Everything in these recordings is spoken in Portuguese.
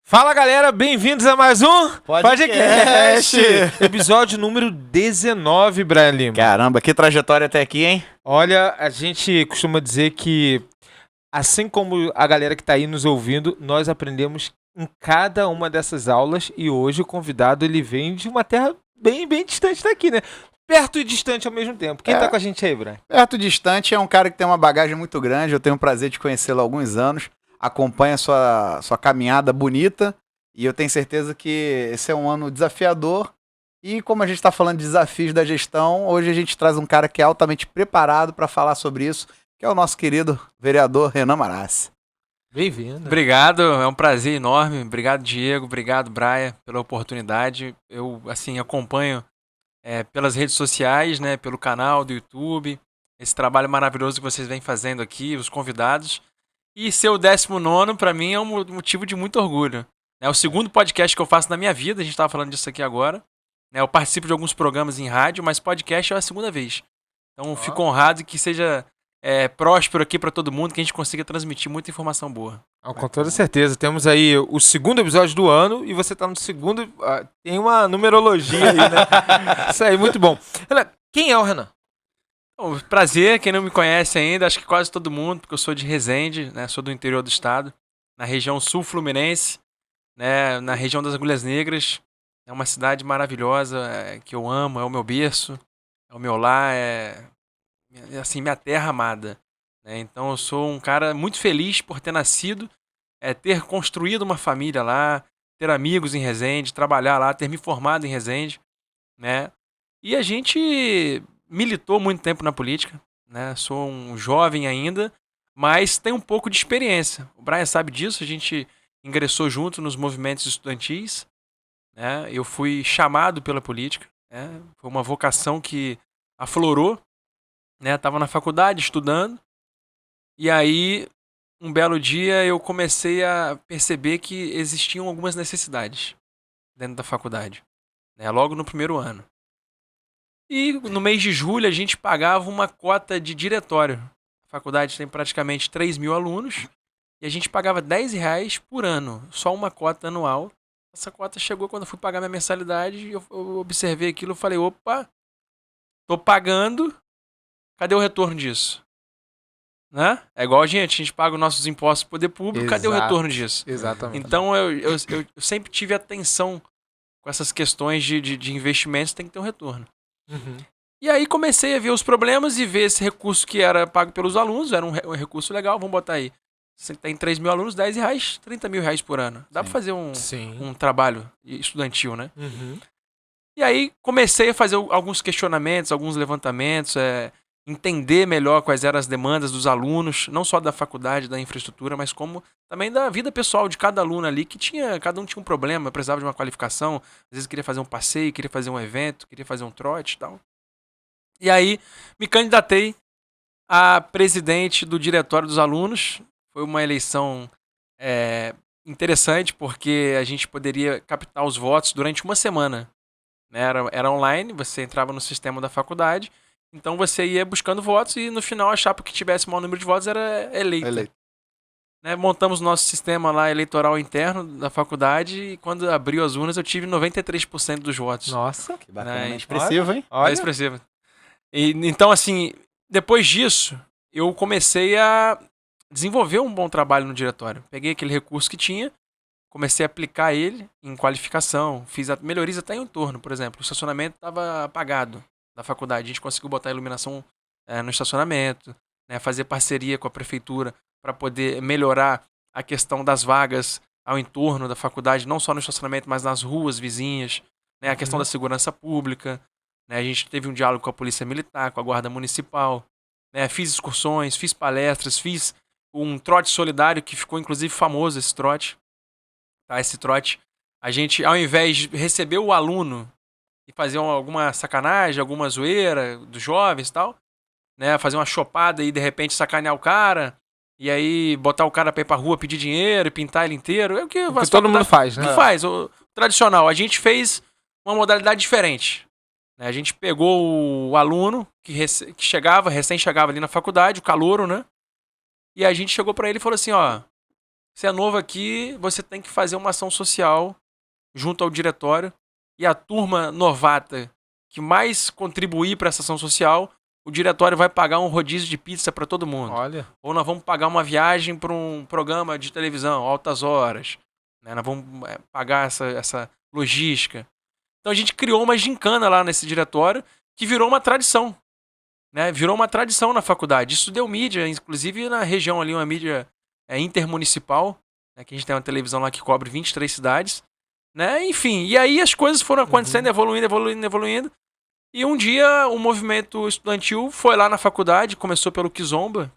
Fala galera, bem-vindos a mais um Podcast. Episódio número 19, Brian Lima. Caramba, que trajetória até aqui, hein? Olha, a gente costuma dizer que, assim como a galera que tá aí nos ouvindo, nós aprendemos em cada uma dessas aulas e hoje o convidado ele vem de uma terra bem distante daqui, né? Perto e distante ao mesmo tempo. Quem tá com a gente aí, Brian? Perto e distante é um cara que tem uma bagagem muito grande, eu tenho o prazer de conhecê-lo há alguns anos, acompanha sua caminhada bonita e eu tenho certeza que esse é um ano desafiador e como a gente está falando de desafios da gestão, hoje a gente traz um cara que é altamente preparado para falar sobre isso, que é o nosso querido vereador Renan Marassi. Bem-vindo. Obrigado, é um prazer enorme. Obrigado, Diego. Obrigado, Brian, pela oportunidade. Eu, assim, acompanho pelas redes sociais, né, pelo canal do YouTube, esse trabalho maravilhoso que vocês vêm fazendo aqui, os convidados. E ser o 19º, para mim, é um motivo de muito orgulho. É o segundo podcast que eu faço na minha vida, a gente estava falando disso aqui agora. Eu participo de alguns programas em rádio, mas podcast é a segunda vez. Então, fico honrado que seja próspero aqui para todo mundo, que a gente consiga transmitir muita informação boa. Com toda certeza. Temos aí o segundo episódio do ano e você tá no segundo... tem uma numerologia aí, né? Isso aí, muito bom. Renan, quem é o Renan? Bom, prazer, quem não me conhece ainda, acho que quase todo mundo, porque eu sou de Resende, né? Sou do interior do estado, na região sul fluminense, né? Na região das Agulhas Negras. É uma cidade maravilhosa, que eu amo, é o meu berço, é o meu lar, assim, minha terra amada. Né? Então eu sou um cara muito feliz por ter nascido, ter construído uma família lá, ter amigos em Resende, trabalhar lá, ter me formado em Resende, né? E a gente militou muito tempo na política, né? Sou um jovem ainda, mas tenho um pouco de experiência. O Brian sabe disso, a gente ingressou junto nos movimentos estudantis, né? Eu fui chamado pela política, né? Foi uma vocação que aflorou, né? Tava na faculdade estudando, e aí um belo dia eu comecei a perceber que existiam algumas necessidades dentro da faculdade, né? Logo no primeiro ano. E no mês de julho a gente pagava uma cota de diretório. A faculdade tem praticamente 3 mil alunos e a gente pagava R$10 por ano, só uma cota anual. Essa cota chegou quando eu fui pagar minha mensalidade e eu observei aquilo e falei, opa, tô pagando, cadê o retorno disso? Né? É igual a gente paga os nossos impostos pro poder público, cadê o retorno disso? Exatamente. Então eu sempre tive atenção com essas questões de investimentos, tem que ter um retorno. Uhum. E aí comecei a ver os problemas e ver esse recurso que era pago pelos alunos, era um recurso legal, vamos botar aí. Você tem 3 mil alunos, R$10, 30 mil reais por ano. Dá pra fazer um trabalho estudantil, né? Uhum. E aí comecei a fazer alguns questionamentos, alguns levantamentos, entender melhor quais eram as demandas dos alunos, não só da faculdade, da infraestrutura, mas como também da vida pessoal de cada aluno ali, que cada um tinha um problema, precisava de uma qualificação, às vezes queria fazer um passeio, queria fazer um evento, queria fazer um trote e tal. E aí me candidatei a presidente do diretório dos alunos. Foi uma eleição interessante, porque a gente poderia captar os votos durante uma semana. Né? Era online, você entrava no sistema da faculdade, então você ia buscando votos e no final a chapa que tivesse o maior número de votos era eleita. Né? Montamos nosso sistema lá eleitoral interno da faculdade e quando abriu as urnas eu tive 93% dos votos. Nossa, Que bacana, Né? expressivo, hein? olha. É expressivo. E, então, assim, depois disso, eu comecei a desenvolver um bom trabalho no diretório. Peguei aquele recurso que tinha, comecei a aplicar ele em qualificação, fiz melhorias até em entorno, por exemplo. O estacionamento estava apagado da faculdade, a gente conseguiu botar a iluminação no estacionamento, né, fazer parceria com a prefeitura para poder melhorar a questão das vagas ao entorno da faculdade, não só no estacionamento, mas nas ruas vizinhas, né, a questão da segurança pública. Né, a gente teve um diálogo com a Polícia Militar, com a Guarda Municipal, né, fiz excursões, fiz palestras, fiz um trote solidário que ficou inclusive famoso esse trote. Tá, esse trote, a gente, ao invés de receber o aluno e fazer alguma sacanagem, alguma zoeira dos jovens e tal, né, fazer uma chopada e de repente sacanear o cara, e aí botar o cara pra ir pra rua pedir dinheiro e pintar ele inteiro, é o que todo mundo faz, né? Faz, o tradicional. A gente fez uma modalidade diferente. Né, a gente pegou o aluno que recém chegava ali na faculdade, o calouro, né? E a gente chegou pra ele e falou assim, ó, você é novo aqui, você tem que fazer uma ação social junto ao diretório, e a turma novata que mais contribuir para essa ação social, o diretório vai pagar um rodízio de pizza para todo mundo. Olha. Ou nós vamos pagar uma viagem para um programa de televisão, altas horas. Né? Nós vamos pagar essa logística. Então a gente criou uma gincana lá nesse diretório que virou uma tradição. Né? Virou uma tradição na faculdade. Isso deu mídia, inclusive na região ali, uma mídia intermunicipal, né? Que a gente tem uma televisão lá que cobre 23 cidades. Né? Enfim, e aí as coisas foram acontecendo, evoluindo. E um dia o movimento estudantil foi lá na faculdade, começou pelo Kizomba,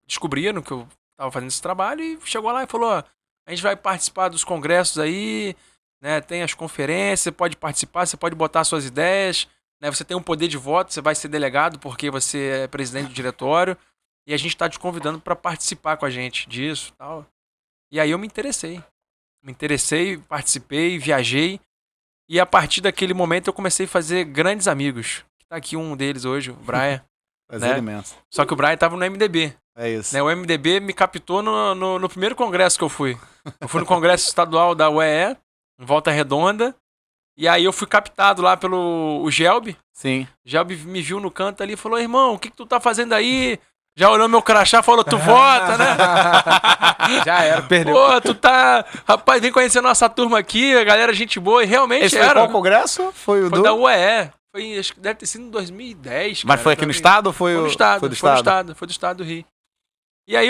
descobriram que eu estava fazendo esse trabalho e chegou lá e falou, ó, a gente vai participar dos congressos aí, né, tem as conferências, você pode participar, você pode botar suas ideias, né, você tem um poder de voto, você vai ser delegado porque você é presidente do diretório, e a gente está te convidando para participar com a gente disso e tal. E aí eu me interessei, participei, viajei, e a partir daquele momento eu comecei a fazer grandes amigos. Tá aqui um deles hoje, o Brian. Prazer imenso. Só que o Brian tava no MDB. É isso. Né? O MDB me captou no primeiro congresso que eu fui. Eu fui no congresso estadual da UEE, em Volta Redonda, e aí eu fui captado lá pelo Gelbi. Sim. O Gelbi me viu no canto ali e falou, irmão, o que tu tá fazendo aí? Já olhou meu crachá e falou, tu vota, né? Já era, perdeu. Pô, tu tá... Rapaz, vem conhecer nossa turma aqui, a galera gente boa, e realmente Esse era. foi qual congresso? Foi da UEE. Acho que deve ter sido em 2010, Mas foi aqui no estado ou foi no o... estado? Foi do estado. Foi do estado do Rio. E aí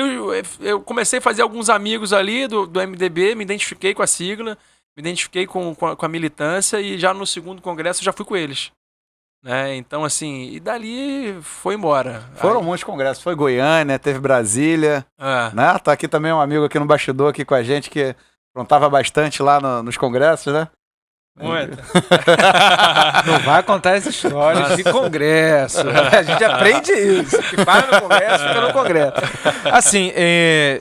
eu comecei a fazer alguns amigos ali do MDB, me identifiquei com a sigla, me identifiquei com a militância, e já no segundo congresso eu já fui com eles. Né? Então, assim, e dali foi embora. Foram muitos congressos. Foi Goiânia, teve Brasília. Né? Tá aqui também um amigo aqui no bastidor aqui com a gente que aprontava bastante lá nos congressos, né? Muito. Não vai contar essa história de congresso. A gente aprende isso. Que para no congresso, fica no congresso. Assim,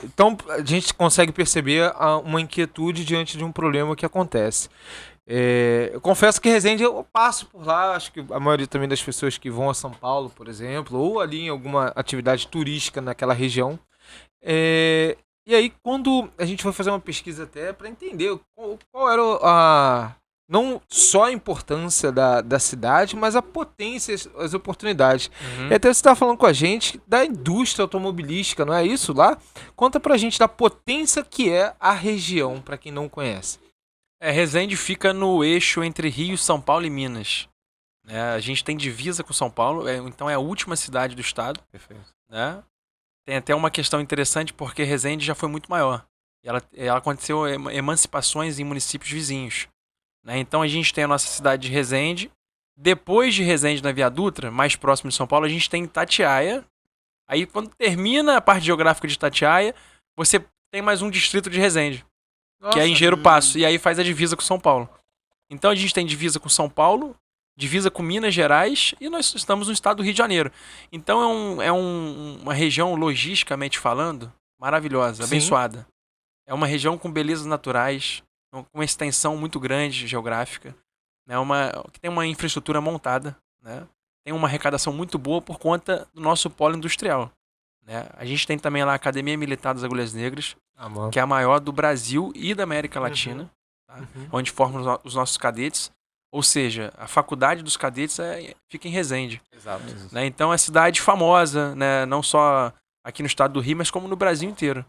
então a gente consegue perceber uma inquietude diante de um problema que acontece. Eu confesso que Resende eu passo por lá, acho que a maioria também das pessoas que vão a São Paulo, por exemplo, ou ali em alguma atividade turística naquela região. E aí, quando a gente foi fazer uma pesquisa até para entender qual era não só a importância da cidade, mas a potência, as oportunidades. E até você estava falando com a gente da indústria automobilística, não é isso lá? Conta pra gente da potência que é a região, para quem não conhece. Resende fica no eixo entre Rio, São Paulo e Minas. A gente tem divisa com São Paulo, então é a última cidade do estado. Perfeito. Né? Tem até uma questão interessante porque Resende já foi muito maior. Ela aconteceu emancipações em municípios vizinhos. Né? Então a gente tem a nossa cidade de Resende. Depois de Resende, na Via Dutra, mais próximo de São Paulo, a gente tem Itatiaia. Aí quando termina a parte geográfica de Itatiaia, você tem mais um distrito de Resende. Nossa, que é Engenheiro Passo, e aí faz a divisa com São Paulo. Então a gente tem divisa com São Paulo, divisa com Minas Gerais, e nós estamos no estado do Rio de Janeiro. Então é uma região, logisticamente falando, maravilhosa, Sim. abençoada. É uma região com belezas naturais, com uma extensão muito grande geográfica, né? Que tem uma infraestrutura montada, né? Tem uma arrecadação muito boa por conta do nosso polo industrial. Né? A gente tem também lá a Academia Militar das Agulhas Negras, que é a maior do Brasil e da América Latina, tá? Onde formam os nossos cadetes. Ou seja, a faculdade dos cadetes fica em Resende. Exato. Né? Então é cidade famosa, né? Não só aqui no estado do Rio, mas como no Brasil inteiro.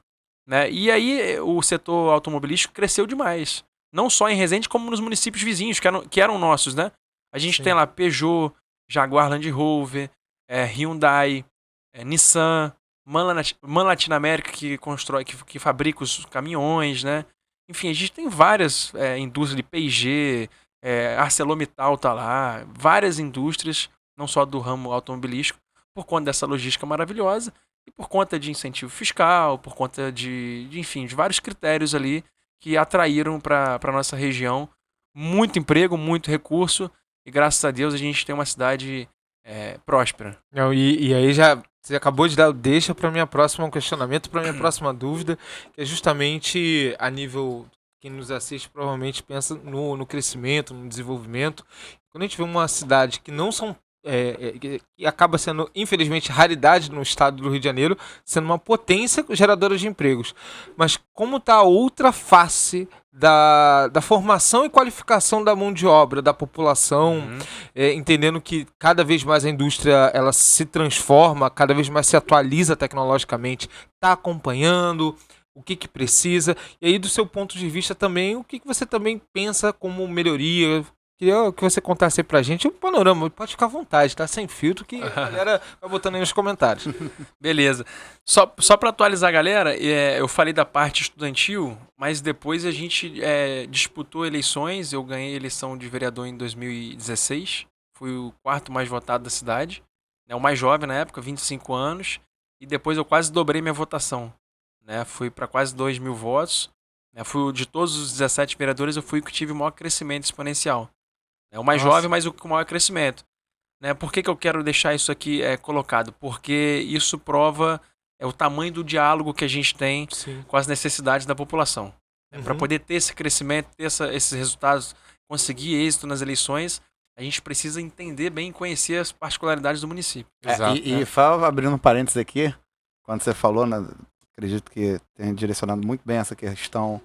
Né? E aí o setor automobilístico cresceu demais. Não só em Resende, como nos municípios vizinhos, que eram nossos. Né? A gente tem lá Peugeot, Jaguar Land Rover, Hyundai, Nissan, MAN Latinoamérica, que fabrica os caminhões, né? Enfim, a gente tem várias indústrias de P&G, ArcelorMittal tá lá, várias indústrias, não só do ramo automobilístico, por conta dessa logística maravilhosa e por conta de incentivo fiscal, por conta enfim, de vários critérios ali que atraíram para a nossa região muito emprego, muito recurso, e graças a Deus a gente tem uma cidade próspera. Não, e aí você acabou de dar deixa para minha próxima questionamento, para minha próxima dúvida, que é justamente a nível, quem nos assiste provavelmente pensa no crescimento, no desenvolvimento. Quando a gente vê uma cidade que não são que acaba sendo, infelizmente, raridade no estado do Rio de Janeiro, sendo uma potência geradora de empregos. Mas como está a outra face da formação e qualificação da mão de obra, da população, entendendo que cada vez mais a indústria ela se transforma, cada vez mais se atualiza tecnologicamente, está acompanhando o que precisa, e aí do seu ponto de vista também, o que você também pensa como melhoria. Queria que você contasse aí pra gente o panorama. Pode ficar à vontade, tá? Sem filtro, que a galera vai botando aí nos comentários. Beleza. Só para atualizar a galera, eu falei da parte estudantil, mas depois a gente disputou eleições. Eu ganhei a eleição de vereador em 2016. Fui o quarto mais votado da cidade. O mais jovem na época, 25 anos. E depois eu quase dobrei minha votação. Fui para quase 2.000 votos. Fui de todos os 17 vereadores, eu fui o que tive o maior crescimento exponencial. É o mais jovem, mas o com maior crescimento. Por que eu quero deixar isso aqui colocado? Porque isso prova o tamanho do diálogo que a gente tem com as necessidades da população. Para poder ter esse crescimento, ter esses resultados, conseguir êxito nas eleições, a gente precisa entender bem e conhecer as particularidades do município. E abrindo um parênteses aqui, quando você falou, acredito que tem direcionado muito bem essa questão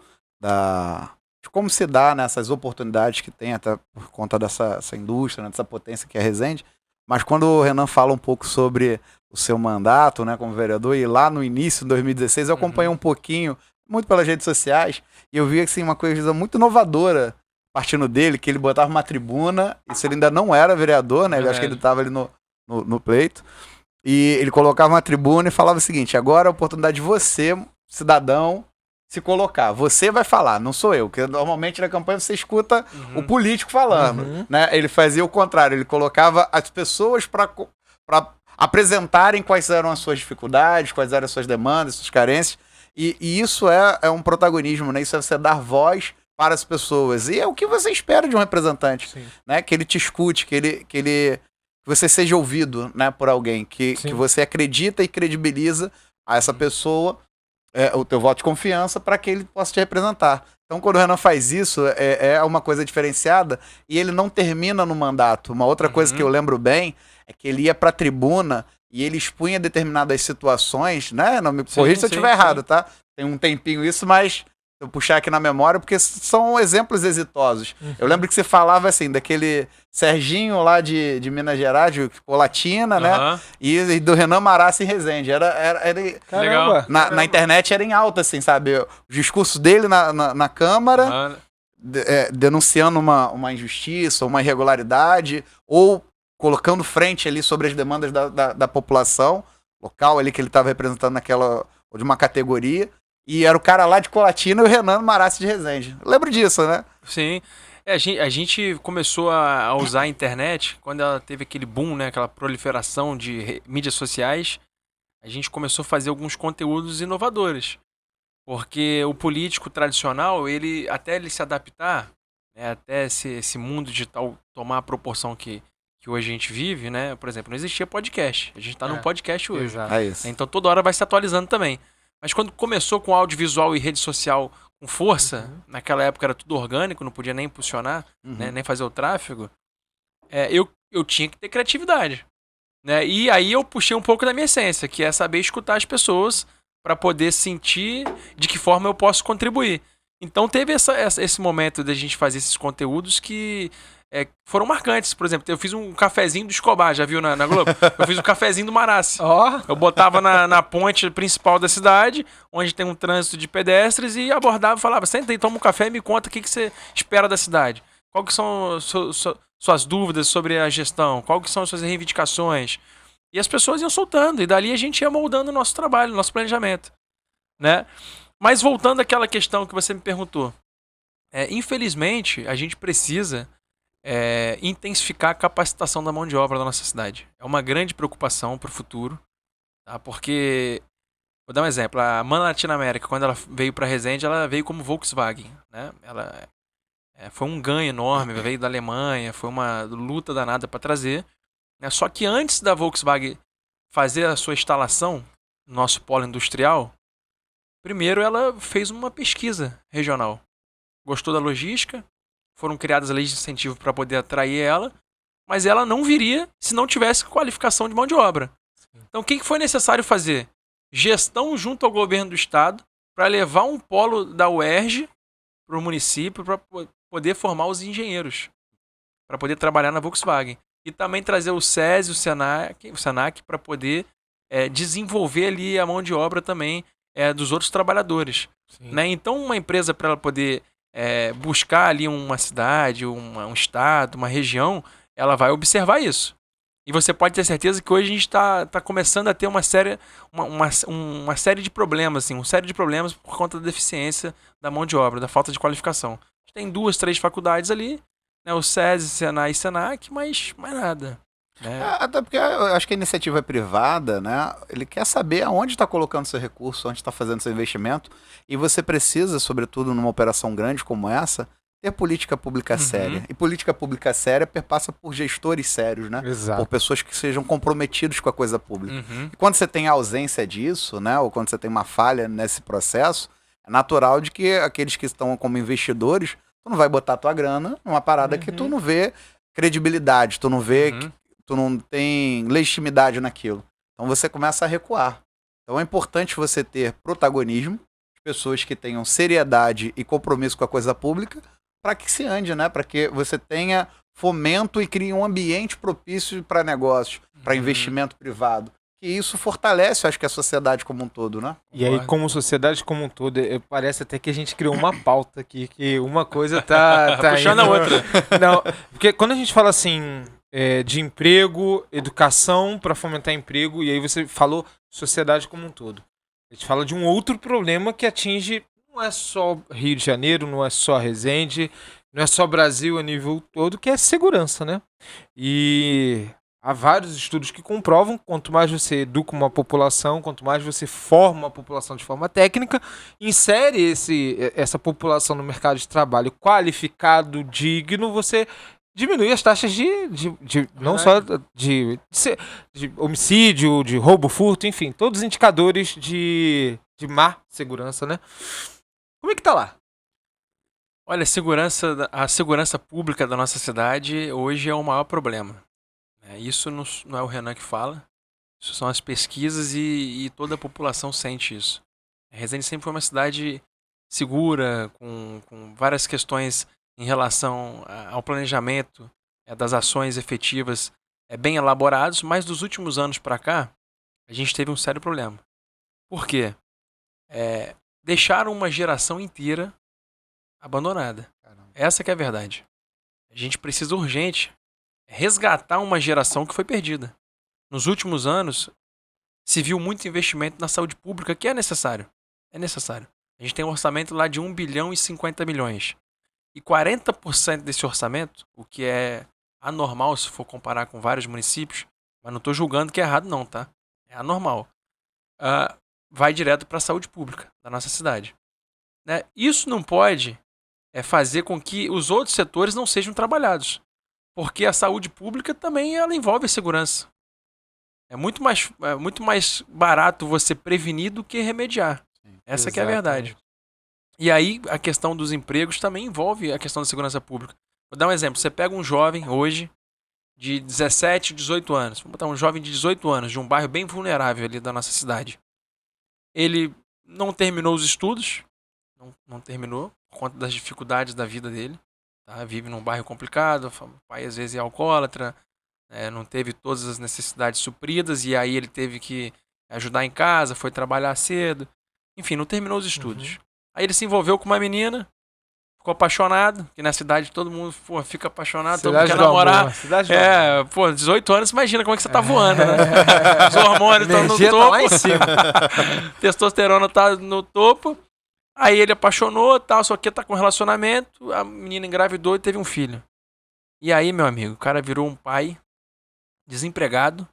de como se dá nessas oportunidades que tem, até por conta dessa indústria, dessa potência que é a Resende. Mas quando o Renan fala um pouco sobre o seu mandato, como vereador, e lá no início, em 2016, eu acompanhei um pouquinho, muito pelas redes sociais, e eu vi assim, uma coisa muito inovadora partindo dele, que ele botava uma tribuna, isso ele ainda não era vereador, eu acho que ele estava ali no pleito, e ele colocava uma tribuna e falava o seguinte: agora é a oportunidade de você, cidadão, se colocar. Você vai falar, não sou eu. Porque normalmente na campanha você escuta o político falando. Ele fazia o contrário. Ele colocava as pessoas para apresentarem quais eram as suas dificuldades, quais eram as suas demandas, suas carências. E isso é um protagonismo, Isso é você dar voz para as pessoas. E é o que você espera de um representante. Que ele te escute, que você seja ouvido por alguém. Que você acredita e credibiliza a essa pessoa o teu voto de confiança para que ele possa te representar. Então, quando o Renan faz isso, é uma coisa diferenciada e ele não termina no mandato. Uma outra coisa que eu lembro bem é que ele ia para a tribuna e ele expunha determinadas situações, Não me corrija se eu estiver errado, tá? Tem um tempinho isso, mas eu puxar aqui na memória, porque são exemplos exitosos. Eu lembro que você falava assim, daquele Serginho lá de Minas Gerais, de Colatina, E do Renan Marassi em Resende. Legal. Na internet era em alta, assim, sabe? O discurso dele na Câmara, denunciando uma injustiça, uma irregularidade, ou colocando frente ali sobre as demandas da população local ali que ele estava representando ou de uma categoria. E era o cara lá de Colatina e o Renan Marassi de Resende. Eu lembro disso, Sim. A gente começou a usar a internet quando ela teve aquele boom, aquela proliferação de mídias sociais. A gente começou a fazer alguns conteúdos inovadores. Porque o político tradicional, até ele se adaptar, até esse mundo digital tomar a proporção que hoje a gente vive, Por exemplo, não existia podcast. A gente está num podcast hoje. É isso. Então toda hora vai se atualizando também. Mas quando começou com audiovisual e rede social com força, naquela época era tudo orgânico, não podia nem impulsionar, nem fazer o tráfego, eu tinha que ter criatividade. E aí eu puxei um pouco da minha essência, que é saber escutar as pessoas para poder sentir de que forma eu posso contribuir. Então teve esse momento da gente fazer esses conteúdos que foram marcantes. Por exemplo, eu fiz um cafezinho do Escobar, já viu na Globo? Eu fiz um cafezinho do Marassi. Eu botava na ponte principal da cidade, onde tem um trânsito de pedestres, e abordava e falava: senta aí, toma um café e me conta o que você espera da cidade. Quais que são suas dúvidas sobre a gestão? Quais que são as suas reivindicações? E as pessoas iam soltando, e dali a gente ia moldando o nosso trabalho, o nosso planejamento. Mas voltando àquela questão que você me perguntou. Infelizmente, a gente precisa intensificar a capacitação da mão de obra da nossa cidade. É uma grande preocupação para o futuro, tá? Porque, vou dar um exemplo, a MAN Latinoamérica, quando ela veio para Resende, ela veio como Volkswagen, Ela foi um ganho enorme, veio da Alemanha, foi uma luta danada para trazer, Só que antes da Volkswagen fazer a sua instalação no nosso polo industrial, primeiro ela fez uma pesquisa regional. Gostou da logística, foram criadas leis de incentivo para poder atrair ela, mas ela não viria se não tivesse qualificação de mão de obra. Então, o que foi necessário fazer? Gestão junto ao governo do estado para levar um polo da UERJ para o município para poder formar os engenheiros, para poder trabalhar na Volkswagen. E também trazer o SESI, o Senac para poder desenvolver ali a mão de obra também dos outros trabalhadores. Né? Então, uma empresa, para ela poder buscar ali uma cidade, um estado, uma região, ela vai observar isso. E você pode ter certeza que hoje a gente está começando a ter uma série de problemas, assim, por conta da deficiência da mão de obra, da falta de qualificação. A gente tem 2, 3 faculdades ali, né, o SESI, Senai e Senac, mas mais nada. Né? Até porque eu acho que a iniciativa privada, né, ele quer saber aonde está colocando seu recurso, onde está fazendo seu investimento, e você precisa, sobretudo numa operação grande como essa, ter política pública séria. E política pública séria perpassa por gestores sérios, né? Exato. Por pessoas que sejam comprometidos com a coisa pública. E quando você tem a ausência disso, né, ou quando você tem uma falha nesse processo, é natural de que aqueles que estão como investidores, tu não vai botar tua grana numa parada que tu não vê credibilidade, tu não vê, tu não tem legitimidade naquilo. Então você começa a recuar. Então é importante você ter protagonismo, pessoas que tenham seriedade e compromisso com a coisa pública, para que se ande, né? Para que você tenha fomento e crie um ambiente propício para negócios, para investimento privado. E isso fortalece, acho que, a sociedade como um todo, né? E aí, como sociedade como um todo, parece até que a gente criou uma pauta aqui, que uma coisa tá puxando a outra. Não, porque quando a gente fala assim de emprego, educação para fomentar emprego, e aí você falou sociedade como um todo. A gente fala de um outro problema que atinge, não é só Rio de Janeiro, não é só Resende, não é só Brasil a nível todo, que é segurança, né? E há vários estudos que comprovam que quanto mais você educa uma população, quanto mais você forma uma população de forma técnica, insere essa população no mercado de trabalho qualificado, digno, você diminui as taxas de não só de homicídio, de roubo, furto, enfim, todos os indicadores de má segurança, né? Como é que tá lá? Olha, a segurança pública da nossa cidade hoje é o maior problema. Isso não é o Renan que fala, isso são as pesquisas e toda a população sente isso. Resende sempre foi uma cidade segura, com várias questões em relação ao planejamento das ações efetivas bem elaborados, mas dos últimos anos para cá, a gente teve um sério problema. Por quê? Deixaram uma geração inteira abandonada. Caramba. Essa que é a verdade. A gente precisa urgente resgatar uma geração que foi perdida. Nos últimos anos, se viu muito investimento na saúde pública, que é necessário. É necessário. A gente tem um orçamento lá de 1 bilhão e 50 milhões. E 40% desse orçamento, o que é anormal se for comparar com vários municípios, mas não estou julgando que é errado não, tá? É anormal. Vai direto para a saúde pública da nossa cidade. Né? Isso não pode fazer com que os outros setores não sejam trabalhados. Porque a saúde pública também ela envolve a segurança. É muito mais barato você prevenir do que remediar. Sim, essa que é a verdade. E aí a questão dos empregos também envolve a questão da segurança pública. Vou dar um exemplo. Você pega um jovem hoje de 17, 18 anos. Vamos botar um jovem de 18 anos de um bairro bem vulnerável ali da nossa cidade. Ele não terminou os estudos. Não terminou por conta das dificuldades da vida dele. Tá? Vive num bairro complicado. O pai às vezes é alcoólatra. Não teve todas as necessidades supridas. E aí ele teve que ajudar em casa. Foi trabalhar cedo. Enfim, não terminou os estudos. Aí ele se envolveu com uma menina. Ficou apaixonado. Que na cidade todo mundo fica apaixonado. Todo mundo quer namorar. 18 anos. Imagina como é que você tá voando, né? Os hormônios estão no topo. Tá lá em cima. Testosterona tá no topo. Aí ele apaixonou, tal, só que tá com relacionamento, a menina engravidou e teve um filho. E aí, meu amigo, o cara virou um pai, desempregado,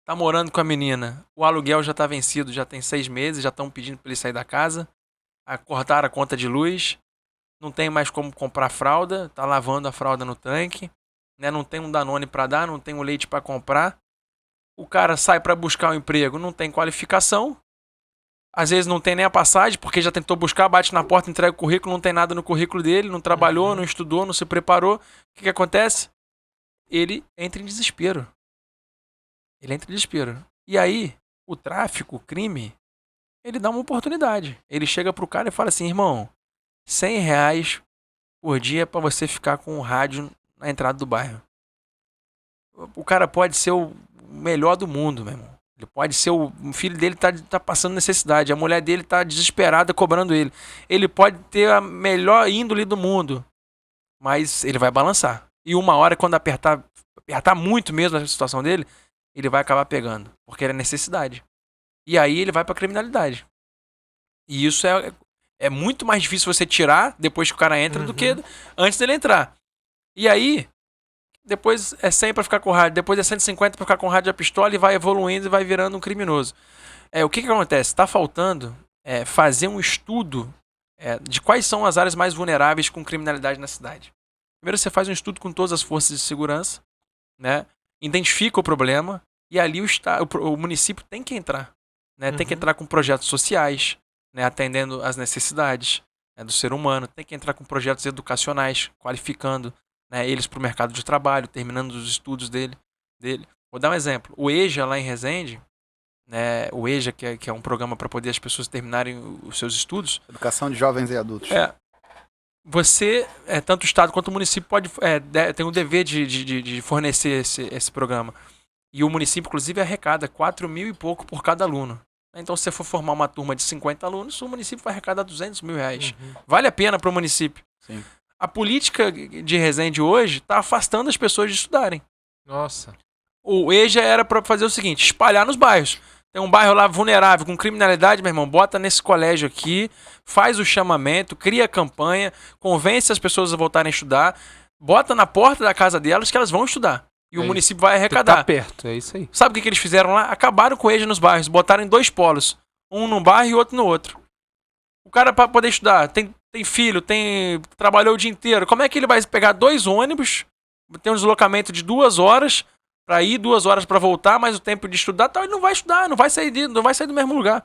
tá morando com a menina, o aluguel já tá vencido, já tem 6 meses, já estão pedindo pra ele sair da casa, cortaram a conta de luz, não tem mais como comprar fralda, tá lavando a fralda no tanque, né? Não tem um Danone pra dar, não tem um leite pra comprar. O cara sai pra buscar um emprego, não tem qualificação. Às vezes não tem nem a passagem, porque já tentou buscar, bate na porta, entrega o currículo, não tem nada no currículo dele, não trabalhou, não estudou, não se preparou. O que acontece? ele entra em desespero. E aí, o tráfico, o crime, ele dá uma oportunidade. Ele chega pro cara e fala assim, irmão, R$100 por dia pra você ficar com o rádio na entrada do bairro. O cara pode ser o melhor do mundo, meu irmão. Ele pode ser o filho dele tá passando necessidade, a mulher dele tá desesperada cobrando ele. Ele pode ter a melhor índole do mundo, mas ele vai balançar. E uma hora, quando apertar muito mesmo a situação dele, ele vai acabar pegando, porque é necessidade. E aí ele vai pra criminalidade. E isso é muito mais difícil você tirar depois que o cara entra do que antes dele entrar. E aí, depois é 100 pra ficar com o rádio, depois é 150 pra ficar com o rádio e a pistola e vai evoluindo e vai virando um criminoso. O que acontece? Tá faltando fazer um estudo de quais são as áreas mais vulneráveis com criminalidade na cidade. Primeiro você faz um estudo com todas as forças de segurança, né? Identifica o problema e ali o município tem que entrar. Né? Tem que entrar com projetos sociais, né? Atendendo às necessidades do ser humano. Tem que entrar com projetos educacionais, qualificando, né, eles para o mercado de trabalho, terminando os estudos dele. Vou dar um exemplo. O EJA lá em Resende, né, o EJA, que é um programa para poder as pessoas terminarem os seus estudos. Educação de jovens e adultos. Você, tanto o Estado quanto o município, tem o dever de fornecer esse programa. E o município, inclusive, arrecada 4 mil e pouco por cada aluno. Então, se você for formar uma turma de 50 alunos, o município vai arrecadar R$200 mil. Vale a pena para o município. Sim. A política de Resende hoje está afastando as pessoas de estudarem. Nossa. O EJA era para fazer o seguinte, espalhar nos bairros. Tem um bairro lá vulnerável, com criminalidade, meu irmão, bota nesse colégio aqui, faz o chamamento, cria campanha, convence as pessoas a voltarem a estudar, bota na porta da casa delas que elas vão estudar. E o município vai arrecadar. Tá perto, é isso aí. Sabe o que eles fizeram lá? Acabaram com o EJA nos bairros, botaram em 2 polos. Um num bairro e outro no outro. O cara, para poder estudar, tem filho, trabalhou o dia inteiro. Como é que ele vai pegar 2 ônibus, tem um deslocamento de 2 horas para ir, 2 horas para voltar, mais o tempo de estudar, tal, ele não vai estudar, não vai sair do mesmo lugar.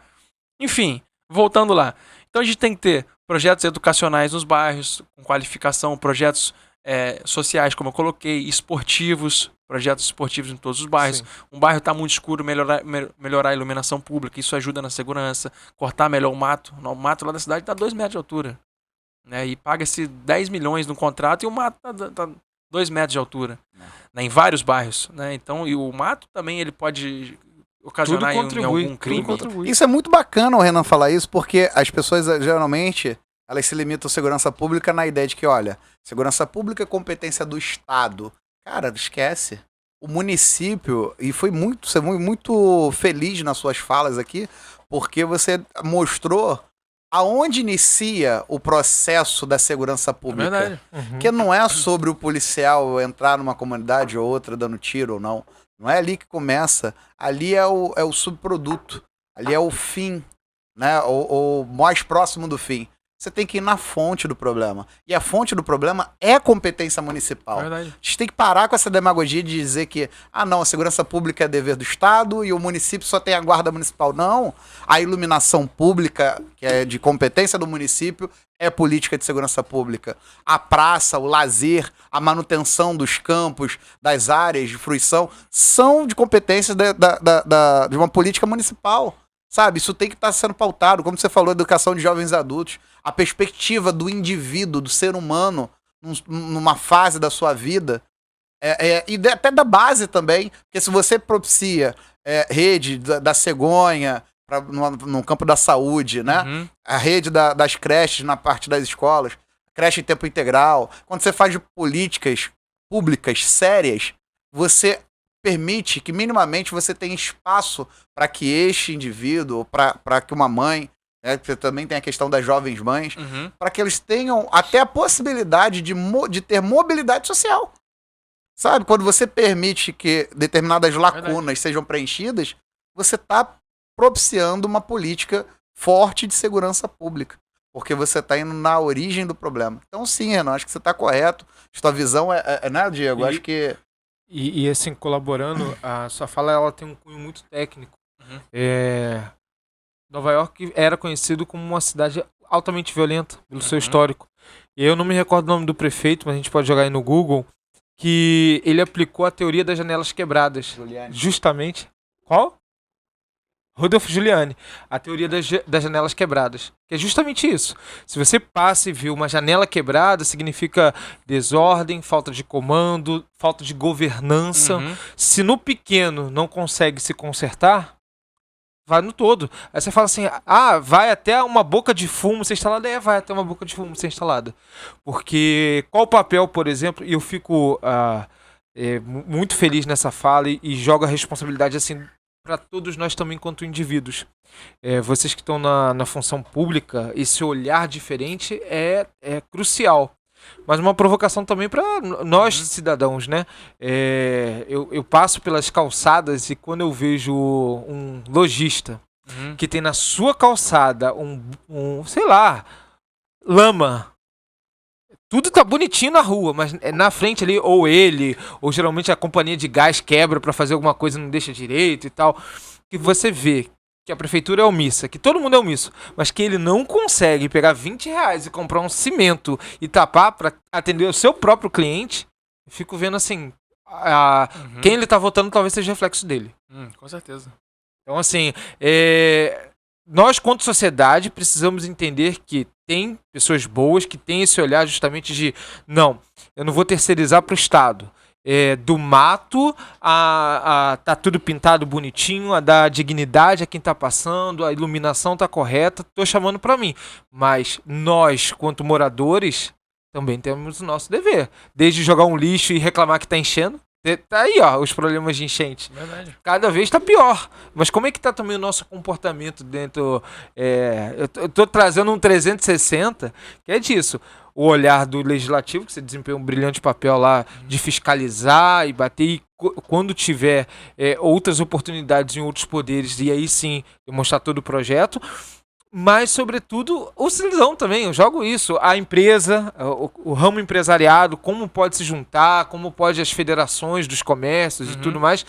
Enfim, voltando lá. Então a gente tem que ter projetos educacionais nos bairros, com qualificação, projetos sociais, como eu coloquei, esportivos, projetos esportivos em todos os bairros. Sim. Um bairro está muito escuro, melhorar a iluminação pública, isso ajuda na segurança, cortar melhor o mato. O mato lá da cidade está 2 metros de altura. Né? E paga-se 10 milhões no contrato e o mato está 2 metros de altura. Né? Em vários bairros. Né? Então, e o mato também ele pode ocasionar em algum crime. Isso é muito bacana o Renan falar isso, porque as pessoas geralmente elas se limitam à segurança pública na ideia de que, olha, segurança pública é competência do Estado. Cara, esquece. O município, e você foi muito feliz nas suas falas aqui, porque você mostrou aonde inicia o processo da segurança pública. É verdade. Que não é sobre o policial entrar numa comunidade ou outra dando tiro ou não. Não é ali que começa. Ali é o subproduto. Ali é o fim, né? O mais próximo do fim. Você tem que ir na fonte do problema. E a fonte do problema é competência municipal. É verdade. A gente tem que parar com essa demagogia de dizer que, não, a segurança pública é dever do Estado e o município só tem a guarda municipal. Não. A iluminação pública, que é de competência do município, é política de segurança pública. A praça, o lazer, a manutenção dos campos, das áreas de fruição, são de competência de uma política municipal. Sabe, isso tem que estar sendo pautado, como você falou, educação de jovens e adultos, a perspectiva do indivíduo, do ser humano, numa fase da sua vida, e até da base também, porque se você propicia rede da cegonha, no campo da saúde, né? A rede das creches na parte das escolas, creche em tempo integral, quando você faz políticas públicas sérias, você permite que minimamente você tenha espaço para que este indivíduo, para que uma mãe, né, porque também tem a questão das jovens mães, para que eles tenham até a possibilidade de ter mobilidade social. Sabe? Quando você permite que determinadas lacunas sejam preenchidas, você está propiciando uma política forte de segurança pública. Porque você está indo na origem do problema. Então sim, Renan, acho que você está correto. Sua visão né, Diego? Acho que... E assim, colaborando, a sua fala ela tem um cunho muito técnico. Nova York era conhecido como uma cidade altamente violenta pelo seu histórico. E eu não me recordo o nome do prefeito, mas a gente pode jogar aí no Google, que ele aplicou a teoria das janelas quebradas. Giuliani. Justamente. Qual? Rudolf Giuliani. A teoria das janelas quebradas. Que é justamente isso. Se você passa e vê uma janela quebrada, significa desordem, falta de comando, falta de governança. Uhum. Se no pequeno não consegue se consertar, vai no todo. Aí você fala assim, vai até uma boca de fumo ser instalada. Vai até uma boca de fumo ser instalada. Porque qual o papel, por exemplo, e eu fico muito feliz nessa fala e jogo a responsabilidade assim para todos nós também enquanto indivíduos. Vocês que estão na função pública, esse olhar diferente é crucial. Mas uma provocação também para nós cidadãos, né? Eu passo pelas calçadas e quando eu vejo um lojista que tem na sua calçada sei lá, lama. Tudo tá bonitinho na rua, mas na frente ali, ou geralmente a companhia de gás quebra pra fazer alguma coisa e não deixa direito e tal. Que você vê que a prefeitura é omissa, que todo mundo é omisso, mas que ele não consegue pegar R$20 e comprar um cimento e tapar pra atender o seu próprio cliente, eu fico vendo assim, quem ele tá votando talvez seja reflexo dele. Com certeza. Então assim, nós, quanto sociedade, precisamos entender que tem pessoas boas que têm esse olhar justamente de não, eu não vou terceirizar para o Estado. Do mato tá tudo pintado bonitinho, a dar dignidade a quem tá passando, a iluminação tá correta, tô chamando para mim. Mas nós, quanto moradores, também temos o nosso dever. Desde jogar um lixo e reclamar que tá enchendo. Tá aí, ó, os problemas de enchente. Verdade. Cada vez tá pior. Mas como é que tá também o nosso comportamento dentro... eu tô trazendo um 360, que é disso. O olhar do legislativo, que você desempenha um brilhante papel lá de fiscalizar e bater. E quando tiver outras oportunidades em outros poderes, e aí sim, demonstrar todo o projeto. Mas, sobretudo, o cidadão também, eu jogo isso. A empresa, o ramo empresariado, como pode se juntar, como pode as federações dos comércios e tudo mais,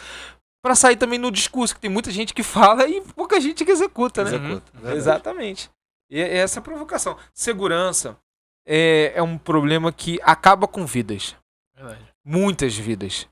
para sair também no discurso, que tem muita gente que fala e pouca gente que executa, né? Exatamente. E essa é a provocação. Segurança é um problema que acaba com vidas. Verdade. Muitas vidas.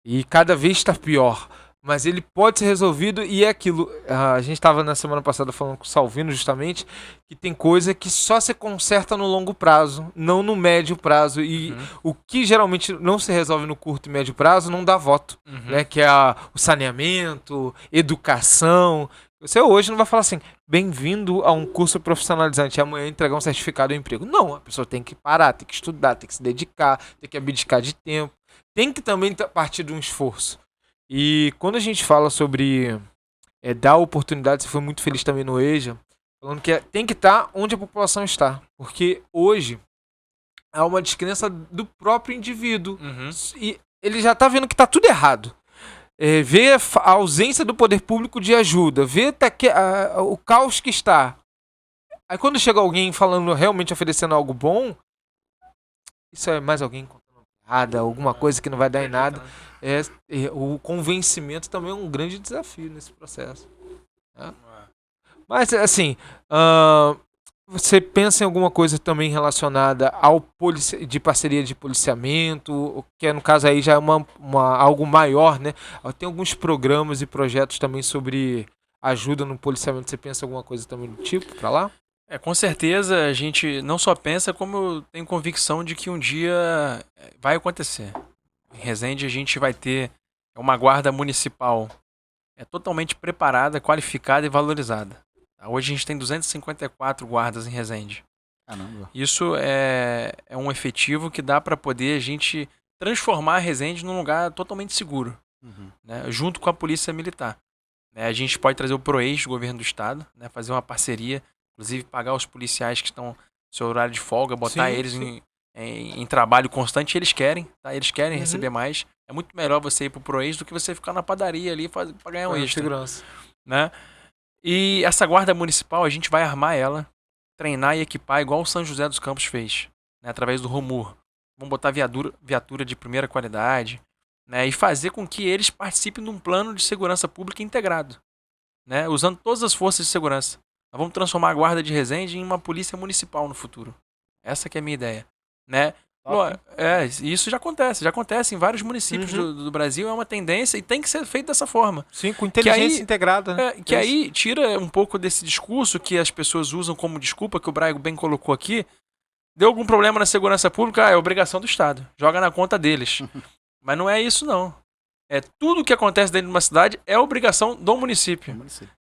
E cada vez está pior. Mas ele pode ser resolvido e é aquilo. A gente estava na semana passada falando com o Salvino justamente que tem coisa que só se conserta no longo prazo, não no médio prazo. E o que geralmente não se resolve no curto e médio prazo não dá voto, né? Que é o saneamento, educação. Você hoje não vai falar assim, bem-vindo a um curso profissionalizante e amanhã entregar um certificado de emprego. Não, a pessoa tem que parar, tem que estudar, tem que se dedicar, tem que abdicar de tempo. Tem que também partir de um esforço. E quando a gente fala sobre dar oportunidade, você foi muito feliz também no EJA, falando que tem que estar onde a população está. Porque hoje há uma descrença do próprio indivíduo. E ele já está vendo que está tudo errado. Vê a ausência do poder público de ajuda, vê o caos que está. Aí quando chega alguém falando, realmente oferecendo algo bom, isso é mais alguém contando nada, alguma coisa que não vai dar em nada. O convencimento também é um grande desafio nesse processo. Né? Mas, assim, você pensa em alguma coisa também relacionada ao de parceria de policiamento, que no caso aí já é algo maior, né? Tem alguns programas e projetos também sobre ajuda no policiamento. Você pensa em alguma coisa também do tipo para lá? Com certeza a gente não só pensa, como eu tenho convicção de que um dia vai acontecer. Em Resende a gente vai ter uma guarda municipal totalmente preparada, qualificada e valorizada. Hoje a gente tem 254 guardas em Resende. Caramba. Isso é um efetivo que dá para poder a gente transformar a Resende num lugar totalmente seguro, né, junto com a polícia militar. A gente pode trazer o PROEIS do governo do estado, né, fazer uma parceria, inclusive pagar os policiais que estão no seu horário de folga, botar eles em trabalho constante. Eles querem, tá? Eles querem receber mais. É muito melhor você ir pro PROEIS do que você ficar na padaria ali para ganhar um extra. Segurança. Né? E essa guarda municipal, a gente vai armar ela, treinar e equipar igual o São José dos Campos fez, né, através do ROMUR. Vamos botar viatura de primeira qualidade, né, e fazer com que eles participem de um plano de segurança pública integrado, né, usando todas as forças de segurança. Nós vamos transformar a guarda de Resende em uma polícia municipal no futuro. Essa que é a minha ideia. Né? Isso já acontece em vários municípios do Brasil, é uma tendência e tem que ser feito dessa forma. Sim, com inteligência integrada. Né? Que aí tira um pouco desse discurso que as pessoas usam como desculpa, que o Braigo bem colocou aqui. Deu algum problema na segurança pública, é obrigação do Estado. Joga na conta deles. Mas não é isso, não. Tudo que acontece dentro de uma cidade é obrigação do município.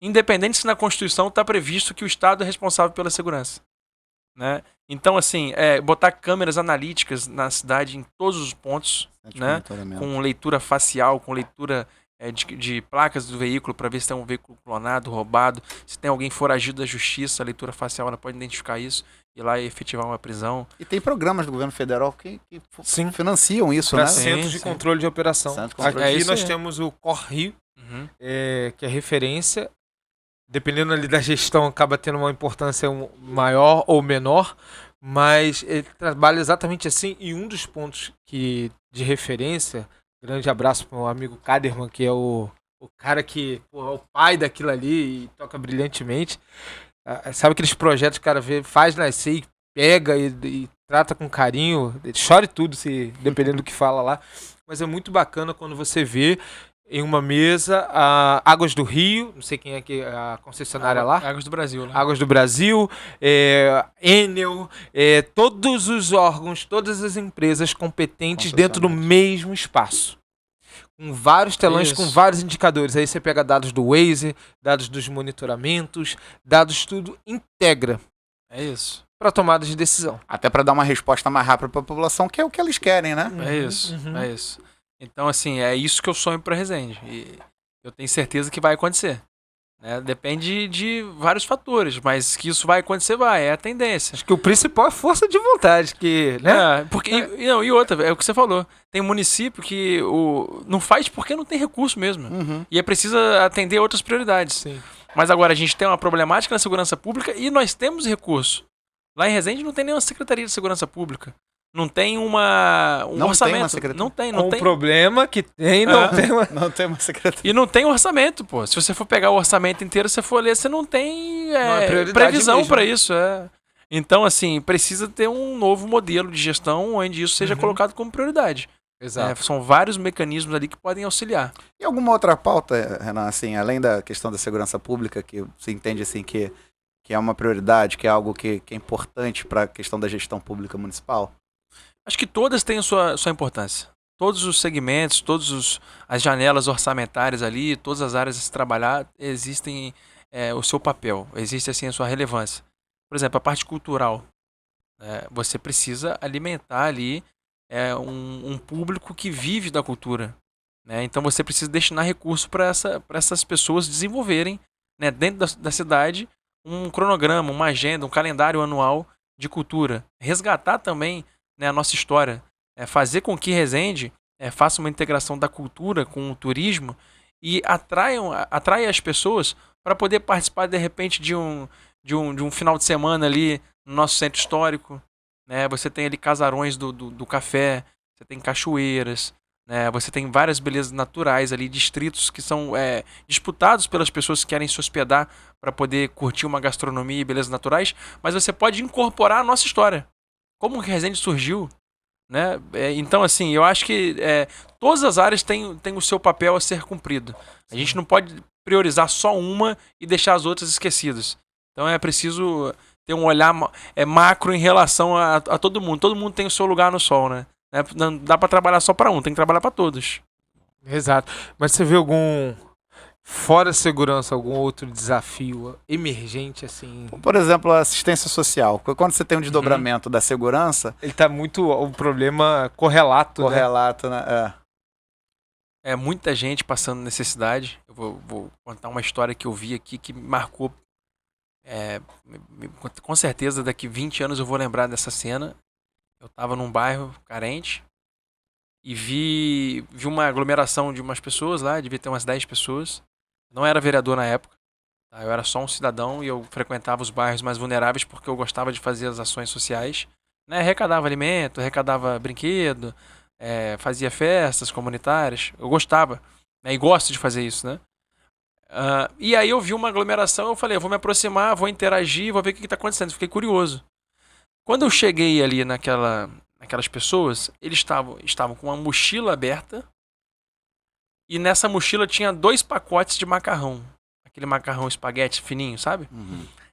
Independente se na Constituição está previsto que o Estado é responsável pela segurança. Né? Então, assim, botar câmeras analíticas na cidade em todos os pontos, né? Com leitura facial, com leitura de placas do veículo para ver se tem um veículo clonado, roubado, se tem alguém foragido da justiça, a leitura facial ela pode identificar isso, ir lá e efetivar uma prisão. E tem programas do governo federal que financiam isso, pra né? Centros de controle de operação. Aqui nós temos o Correio, que é referência. Dependendo ali da gestão, acaba tendo uma importância maior ou menor, mas ele trabalha exatamente assim. E um dos pontos de referência, grande abraço para o amigo Kaderman, que é o cara que é o pai daquilo ali e toca brilhantemente. Sabe aqueles projetos que o cara faz nascer e pega e trata com carinho, chore tudo, dependendo do que fala lá. Mas é muito bacana quando você vê em uma mesa, Águas do Rio, não sei quem é que a concessionária lá. Águas do Brasil. Né? Águas do Brasil, Enel, todos os órgãos, todas as empresas competentes dentro do mesmo espaço. Com vários telões, com vários indicadores. Aí você pega dados do Waze, dados dos monitoramentos, dados tudo, integra. É isso. Para tomada de decisão. Até para dar uma resposta mais rápida para a população, que é o que eles querem, né? É isso. Então, assim, é isso que eu sonho para Resende. E eu tenho certeza que vai acontecer. Né? Depende de vários fatores, mas que isso vai acontecer, é a tendência. Acho que o principal é a força de vontade, né? E outra, é o que você falou. Tem município que não faz porque não tem recurso mesmo. E é preciso atender outras prioridades. Sim. Mas agora a gente tem uma problemática na segurança pública e nós temos recurso. Lá em Resende não tem nenhuma Secretaria de Segurança Pública. Não tem um orçamento. Não tem. O problema que tem, não tem uma secretaria. E não tem orçamento, pô. Se você for pegar o orçamento inteiro, você for ler, você não tem previsão para isso. Então, assim, precisa ter um novo modelo de gestão onde isso seja colocado como prioridade. Exato. São vários mecanismos ali que podem auxiliar. E alguma outra pauta, Renan, assim, além da questão da segurança pública, que você entende assim que é uma prioridade, que é algo que é importante para a questão da gestão pública municipal? Acho que todas têm sua importância. Todos os segmentos, as janelas orçamentárias ali, todas as áreas a se trabalhar, existem o seu papel, existe assim a sua relevância. Por exemplo, a parte cultural. Você precisa alimentar ali um público que vive da cultura. Né? Então você precisa destinar recursos para essas pessoas desenvolverem, né, dentro da cidade um cronograma, uma agenda, um calendário anual de cultura. Resgatar também, né, a nossa história, fazer com que Resende faça uma integração da cultura com o turismo e atraia as pessoas para poder participar de repente de um final de semana ali no nosso centro histórico. Né? Você tem ali casarões do café, você tem cachoeiras, né? Você tem várias belezas naturais ali, distritos que são disputados pelas pessoas que querem se hospedar para poder curtir uma gastronomia e belezas naturais, mas você pode incorporar a nossa história. Como que Resende surgiu, né? Então, assim, eu acho que todas as áreas têm o seu papel a ser cumprido. A gente não pode priorizar só uma e deixar as outras esquecidas. Então é preciso ter um olhar macro em relação a todo mundo. Todo mundo tem o seu lugar no sol, né? Não dá para trabalhar só para um, tem que trabalhar para todos. Exato. Mas você vê fora segurança, algum outro desafio emergente, assim? Por exemplo, a assistência social. Quando você tem um desdobramento da segurança... Ele tá muito... O problema correlato, né? É muita gente passando necessidade. Eu vou contar uma história que eu vi aqui que me marcou. Com certeza, daqui 20 anos eu vou lembrar dessa cena. Eu tava num bairro carente e vi uma aglomeração de umas pessoas lá, devia ter umas 10 pessoas. Não era vereador na época, tá? Eu era só um cidadão e eu frequentava os bairros mais vulneráveis porque eu gostava de fazer as ações sociais. Né? Arrecadava alimento, arrecadava brinquedo, fazia festas comunitárias. Eu gostava, né? E gosto de fazer isso, né? E aí eu vi uma aglomeração, eu falei, eu vou me aproximar, vou interagir, vou ver o que está acontecendo. Fiquei curioso. Quando eu cheguei ali naquelas pessoas, eles estavam com uma mochila aberta e nessa mochila tinha 2 pacotes de macarrão. Aquele macarrão espaguete fininho, sabe?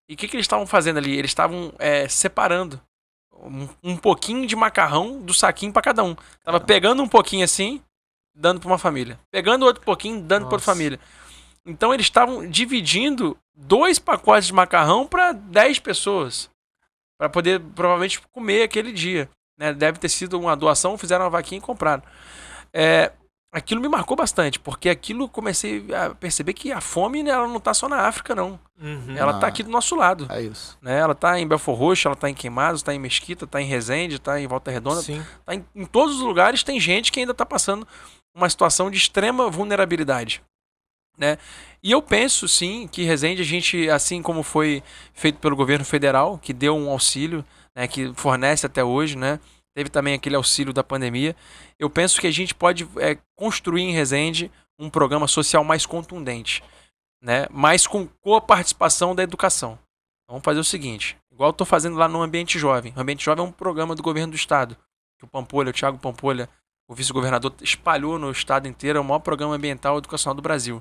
E o que eles estavam fazendo ali? Eles estavam separando um pouquinho de macarrão do saquinho para cada um. Tava pegando um pouquinho assim, dando para uma família. Pegando outro pouquinho, dando para outra família. Então eles estavam dividindo 2 pacotes de macarrão para 10 pessoas. Para poder, provavelmente, comer aquele dia. Né? Deve ter sido uma doação, fizeram uma vaquinha e compraram. Aquilo me marcou bastante, porque aquilo comecei a perceber que a fome, né, ela não tá só na África, não. Ela tá aqui do nosso lado. É isso. Né? Ela tá em Belfor Roxo, ela tá em Queimados, tá em Mesquita, tá em Resende, tá em Volta Redonda. Sim. Tá em todos os lugares tem gente que ainda tá passando uma situação de extrema vulnerabilidade. Né? E eu penso, sim, que Resende, a gente, assim como foi feito pelo governo federal, que deu um auxílio, né, que fornece até hoje, né? Teve também aquele auxílio da pandemia. Eu penso que a gente pode construir em Resende um programa social mais contundente, né? Mais com a participação da educação. Vamos fazer o seguinte, igual eu estou fazendo lá no Ambiente Jovem. O Ambiente Jovem é um programa do governo do estado, que o Thiago Pampolha, o vice-governador, espalhou no estado inteiro. É o maior programa ambiental e educacional do Brasil.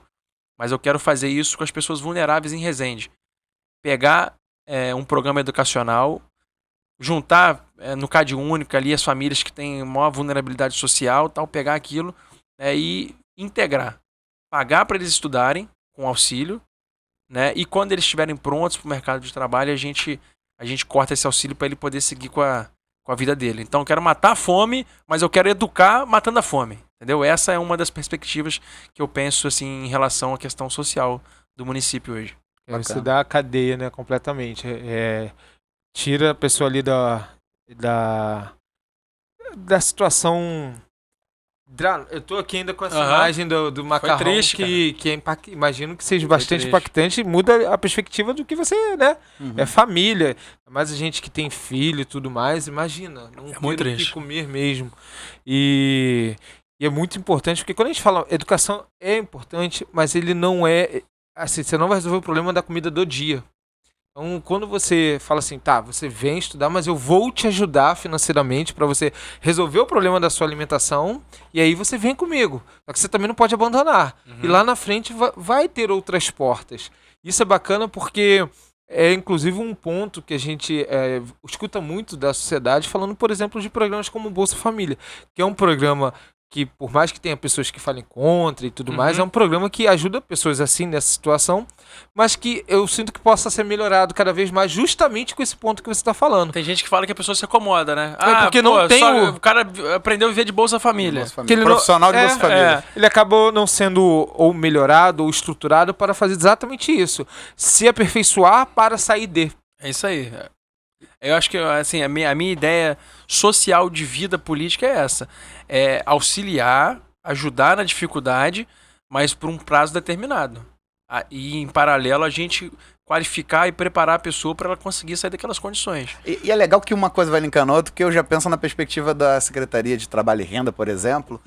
Mas eu quero fazer isso com as pessoas vulneráveis em Resende. Pegar um programa educacional, juntar no CAD único ali as famílias que têm maior vulnerabilidade social, tal, pegar aquilo e integrar. Pagar para eles estudarem com auxílio, né? E quando eles estiverem prontos para o mercado de trabalho, a gente corta esse auxílio para ele poder seguir com a vida dele. Então eu quero matar a fome, mas eu quero educar matando a fome. Entendeu? Essa é uma das perspectivas que eu penso assim, em relação à questão social do município hoje. Você dá a cadeia, né, completamente. Tira a pessoa ali da situação. Eu tô aqui ainda com essa imagem do macarrão triste, que imagino que seja bastante impactante e muda a perspectiva do que você, né? É família, mas a gente que tem filho e tudo mais, imagina, não ter o que comer mesmo. E é muito importante, porque quando a gente fala educação é importante, mas ele não é assim, você não vai resolver o problema da comida do dia. Então, quando você fala assim, tá, você vem estudar, mas eu vou te ajudar financeiramente para você resolver o problema da sua alimentação, e aí você vem comigo. Só que você também não pode abandonar. E lá na frente vai ter outras portas. Isso é bacana porque é inclusive um ponto que a gente escuta muito da sociedade, falando, por exemplo, de programas como o Bolsa Família, que é um programa que, por mais que tenha pessoas que falem contra e tudo mais, é um programa que ajuda pessoas assim nessa situação, mas que eu sinto que possa ser melhorado cada vez mais justamente com esse ponto que você está falando. Tem gente que fala que a pessoa se acomoda, né? Porque não tem o cara aprendeu a viver de Bolsa Família. Que ele profissional de Bolsa Família. Ele acabou não sendo ou melhorado ou estruturado para fazer exatamente isso. Se aperfeiçoar para sair de. É isso aí. Eu acho que assim, a minha ideia social de vida política é essa. É auxiliar, ajudar na dificuldade, mas por um prazo determinado. E em paralelo a gente qualificar e preparar a pessoa para ela conseguir sair daquelas condições. E é legal que uma coisa vai linkando a outra, porque eu já penso na perspectiva da Secretaria de Trabalho e Renda, por exemplo,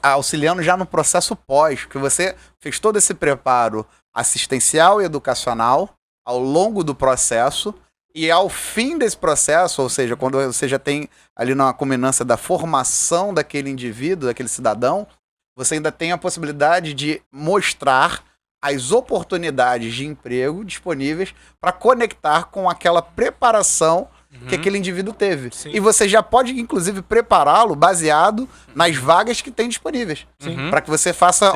auxiliando já no processo pós, que você fez todo esse preparo assistencial e educacional ao longo do processo. E ao fim desse processo, ou seja, quando você já tem ali na culminância da formação daquele indivíduo, daquele cidadão, você ainda tem a possibilidade de mostrar as oportunidades de emprego disponíveis para conectar com aquela preparação que aquele indivíduo teve. Sim. E você já pode, inclusive, prepará-lo baseado nas vagas que tem disponíveis. Para que você faça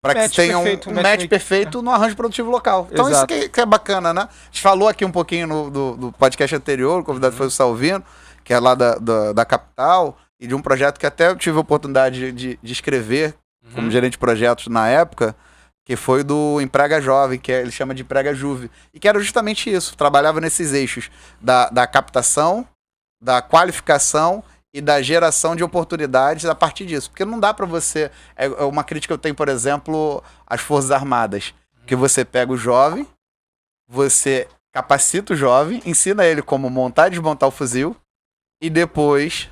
para que tenha um match perfeito no arranjo produtivo local. Então isso que é bacana, né? A gente falou aqui um pouquinho do podcast anterior, o convidado foi o Salvino, que é lá da capital, e de um projeto que até eu tive a oportunidade de escrever como gerente de projetos na época, que foi do Emprega Jovem, que ele chama de Emprega Juve. E que era justamente isso, trabalhava nesses eixos da captação, da qualificação e da geração de oportunidades a partir disso. Porque não dá para você... É uma crítica que eu tenho, por exemplo, às Forças Armadas. Que você pega o jovem, você capacita o jovem, ensina ele como montar e desmontar o fuzil, e depois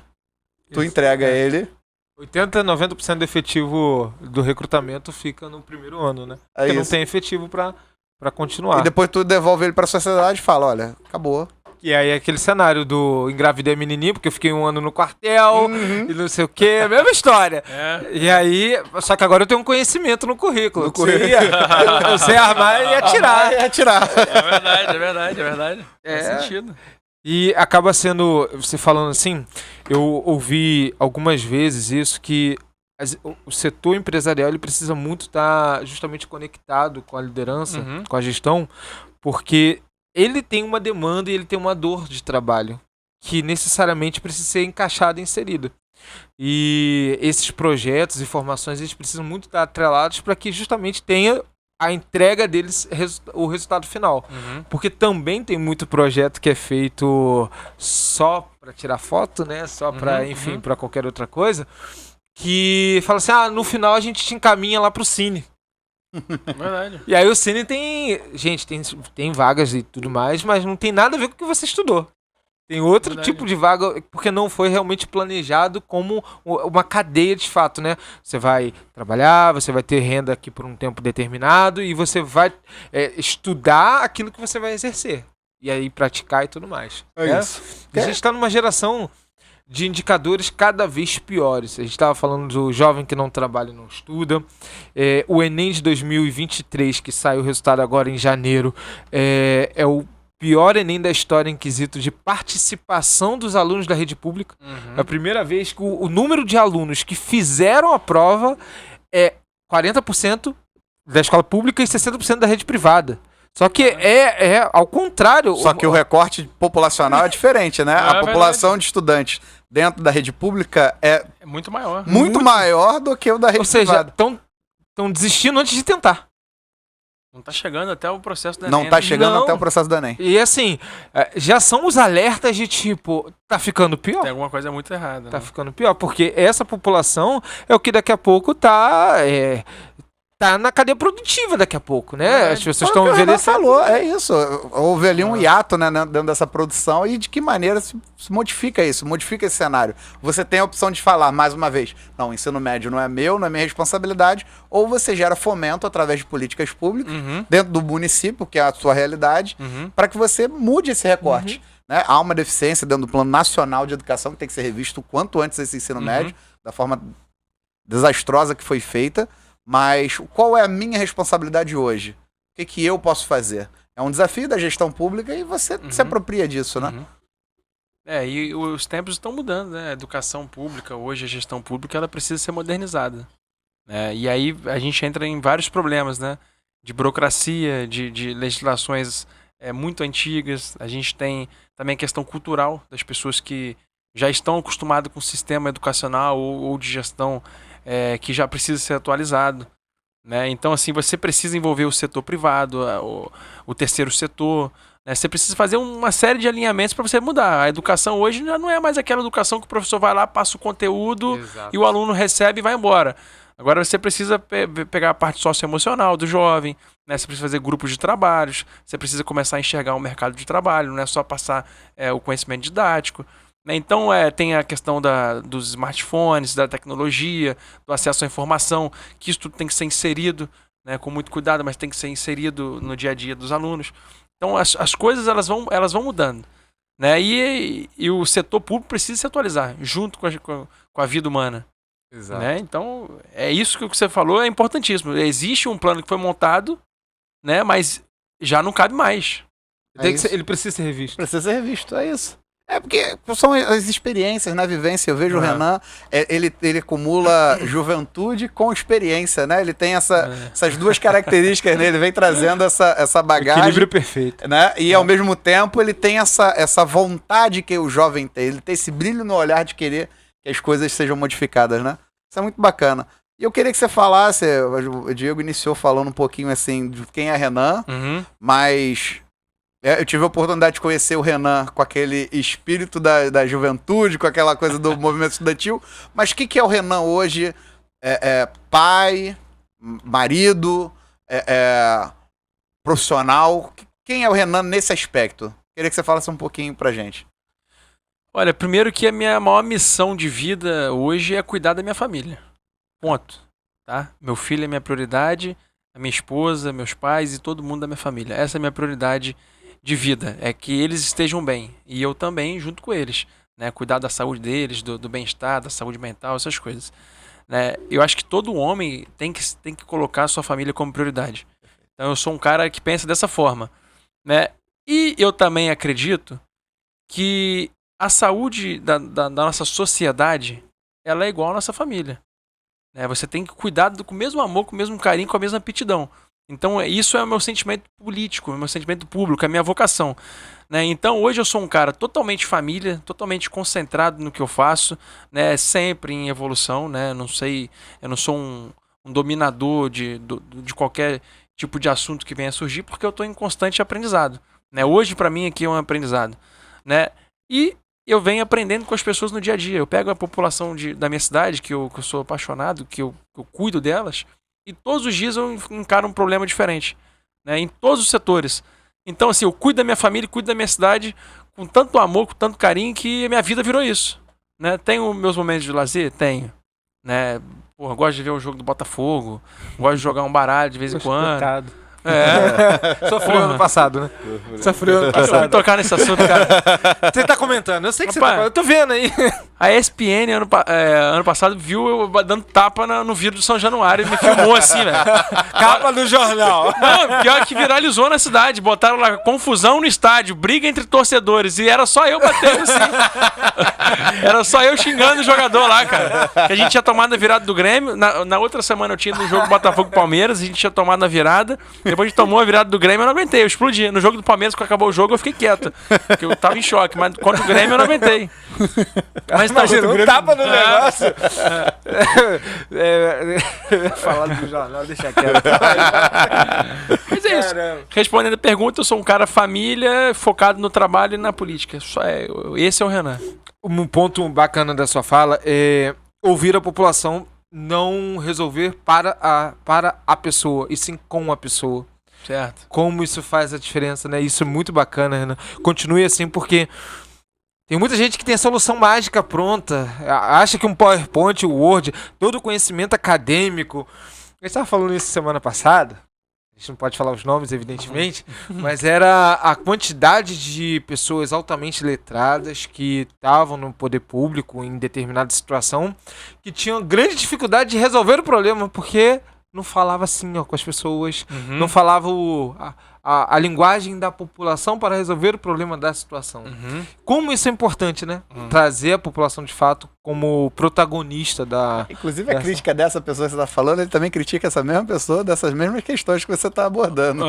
tu entrega ele... 80%, 90% do efetivo do recrutamento fica no primeiro ano, né? Porque não tem efetivo para continuar. E depois tu devolve ele para a sociedade e fala, olha, acabou. E aí aquele cenário do engravidei a menininha, porque eu fiquei 1 ano no quartel e não sei o quê, mesma história. E aí, só que agora eu tenho um conhecimento no currículo. Eu sei armar e atirar. É verdade. Faz sentido. E acaba sendo, você falando assim, eu ouvi algumas vezes isso, que o setor empresarial ele precisa muito estar justamente conectado com a liderança, com a gestão, porque ele tem uma demanda e ele tem uma dor de trabalho que necessariamente precisa ser encaixada e inserida. E esses projetos e formações eles precisam muito estar atrelados para que justamente tenha a entrega deles, o resultado final. Porque também tem muito projeto que é feito só para tirar foto, né? Só para, enfim, para qualquer outra coisa, que fala assim, no final a gente te encaminha lá pro Cine. Verdade. E aí o Cine tem... Gente, tem vagas e tudo mais, mas não tem nada a ver com o que você estudou. Tem outro tipo de vaga, porque não foi realmente planejado como uma cadeia de fato, né? Você vai trabalhar, você vai ter renda aqui por um tempo determinado e você vai estudar aquilo que você vai exercer. E aí praticar e tudo mais. Isso. A gente está numa geração de indicadores cada vez piores. A gente estava falando do jovem que não trabalha e não estuda. O Enem de 2023, que saiu o resultado agora em janeiro, é o pior Enem da história em quesito de participação dos alunos da rede pública. É a primeira vez que o número de alunos que fizeram a prova é 40% da escola pública e 60% da rede privada. Só que é ao contrário. Só que o recorte populacional é diferente, né? A população de estudantes dentro da rede pública é muito maior. Muito maior do que o da rede privada. Ou seja, estão desistindo antes de tentar. Não tá chegando até o processo do Enem. Não tá chegando até o processo do Enem. E assim, já são os alertas de tipo, tá ficando pior. Tem alguma coisa muito errada. Tá ficando pior, porque essa população é o que daqui a pouco tá na cadeia produtiva daqui a pouco, né? As pessoas estão envelhecendo. Falou, é isso. Houve ali um hiato, né, dentro dessa produção e de que maneira se modifica isso, modifica esse cenário. Você tem a opção de falar, mais uma vez, não, o ensino médio não é meu, não é minha responsabilidade, ou você gera fomento através de políticas públicas dentro do município, que é a sua realidade, para que você mude esse recorte. Né? Há uma deficiência dentro do Plano Nacional de Educação que tem que ser revisto o quanto antes esse ensino médio, da forma desastrosa que foi feita. Mas qual é a minha responsabilidade hoje? O que eu posso fazer? É um desafio da gestão pública e você se apropria disso, né? E os tempos estão mudando, né? A educação pública, hoje a gestão pública, ela precisa ser modernizada. Né? E aí a gente entra em vários problemas, né? De burocracia, de legislações muito antigas. A gente tem também a questão cultural das pessoas que já estão acostumadas com o sistema educacional ou de gestão que já precisa ser atualizado, né? Então, assim, você precisa envolver o setor privado, o terceiro setor, né? Você precisa fazer uma série de alinhamentos para você mudar. A educação hoje já não é mais aquela educação que o professor vai lá, passa o conteúdo e o aluno recebe e vai embora. Agora você precisa pegar a parte socioemocional do jovem, né? Você precisa fazer grupos de trabalhos, você precisa começar a enxergar o mercado de trabalho, não é só passar o conhecimento didático. Então tem a questão dos smartphones, da tecnologia, do acesso à informação, que isso tudo tem que ser inserido, né, com muito cuidado, mas tem que ser inserido no dia a dia dos alunos. Então as coisas elas vão mudando, né? E o setor público precisa se atualizar junto com a vida humana. Exato. Né? Então é isso que você falou, é importantíssimo. Existe um plano que foi montado, né, mas já não cabe mais. Ele precisa ser revisto. Precisa ser revisto, é isso. É porque são as experiências na vivência. Eu vejo o Renan, ele acumula juventude com experiência, né? Ele tem essas duas características, né? Ele vem trazendo essa bagagem. Equilíbrio perfeito. Né? E ao mesmo tempo ele tem essa vontade que o jovem tem. Ele tem esse brilho no olhar de querer que as coisas sejam modificadas, né? Isso é muito bacana. E eu queria que você falasse, o Diego iniciou falando um pouquinho assim de quem é Renan, mas... eu tive a oportunidade de conhecer o Renan com aquele espírito da juventude, com aquela coisa do movimento estudantil. Mas o que é o Renan hoje? Pai, marido, profissional? Quem é o Renan nesse aspecto? Queria que você falasse um pouquinho pra gente. Olha, primeiro que a minha maior missão de vida hoje é cuidar da minha família. Ponto. Tá? Meu filho é minha prioridade, a minha esposa, meus pais e todo mundo da minha família. Essa é a minha prioridade. de vida, é que eles estejam bem. E eu também junto com eles. Né? Cuidar da saúde deles, do bem-estar, da saúde mental, essas coisas. Né? Eu acho que todo homem tem que colocar a sua família como prioridade. Então eu sou um cara que pensa dessa forma. Né? E eu também acredito que a saúde da nossa sociedade, ela é igual à nossa família. Né? Você tem que cuidar com o mesmo amor, com o mesmo carinho, com a mesma aptidão. Então isso é o meu sentimento político, o meu sentimento público, a minha vocação. Né? Então hoje eu sou um cara totalmente família, totalmente concentrado no que eu faço, né? Sempre em evolução. Né? Eu não sou um dominador de qualquer tipo de assunto que venha a surgir, porque eu estou em constante aprendizado. Né? Hoje para mim aqui é um aprendizado. Né? E eu venho aprendendo com as pessoas no dia a dia. Eu pego a população da minha cidade, que eu sou apaixonado, que eu cuido delas, e todos os dias eu encaro um problema diferente, né? Em todos os setores. Então, assim, eu cuido da minha família, cuido da minha cidade com tanto amor, com tanto carinho, que a minha vida virou isso. Né? Tenho meus momentos de lazer? Tenho. Né? Porra, gosto de ver o jogo do Botafogo, gosto de jogar um baralho de vez em quando. Coitado. É. Sofreu ano passado, né? Sofreu ano Eu passado. vou tocar nesse assunto, cara. Você tá comentando, eu sei que você tá Rapaz, comentando. Eu tô vendo aí. A ESPN ano passado viu eu dando tapa no vidro do São Januário e me filmou assim, velho. Capa do jornal. Não, pior que viralizou na cidade. Botaram lá confusão no estádio, briga entre torcedores. E era só eu batendo assim. Era só eu xingando o jogador lá, cara. Que a gente tinha tomado a virada do Grêmio. Na outra semana eu tinha no jogo Botafogo e Palmeiras. A gente tinha tomado a virada. Depois a gente tomou a virada do Grêmio, eu não aguentei. Eu explodi. No jogo do Palmeiras, quando acabou o jogo, eu fiquei quieto. Porque eu tava em choque. Mas contra o Grêmio, eu não aguentei. Mas Imagina, um tapa no negócio. Falar do jornal, deixa quieto. Mas é isso. Caramba. Respondendo a pergunta, eu sou um cara família, focado no trabalho e na política. Esse é o Renan. Um ponto bacana da sua fala é ouvir a população, não resolver para a pessoa, e sim com a pessoa. Certo. Como isso faz a diferença, né? Isso é muito bacana, Renan. Continue assim, porque tem muita gente que tem a solução mágica pronta, acha que um PowerPoint, o Word, todo o conhecimento acadêmico. A gente estava falando isso semana passada, a gente não pode falar os nomes, evidentemente, mas era a quantidade de pessoas altamente letradas que estavam no poder público em determinada situação, que tinham grande dificuldade de resolver o problema, porque não falava assim, ó, com as pessoas, não falava a linguagem da população para resolver o problema da situação. Como isso é importante, né? Trazer a população de fato como protagonista da... Inclusive a crítica dessa pessoa que você tá falando, ele também critica essa mesma pessoa dessas mesmas questões que você tá abordando.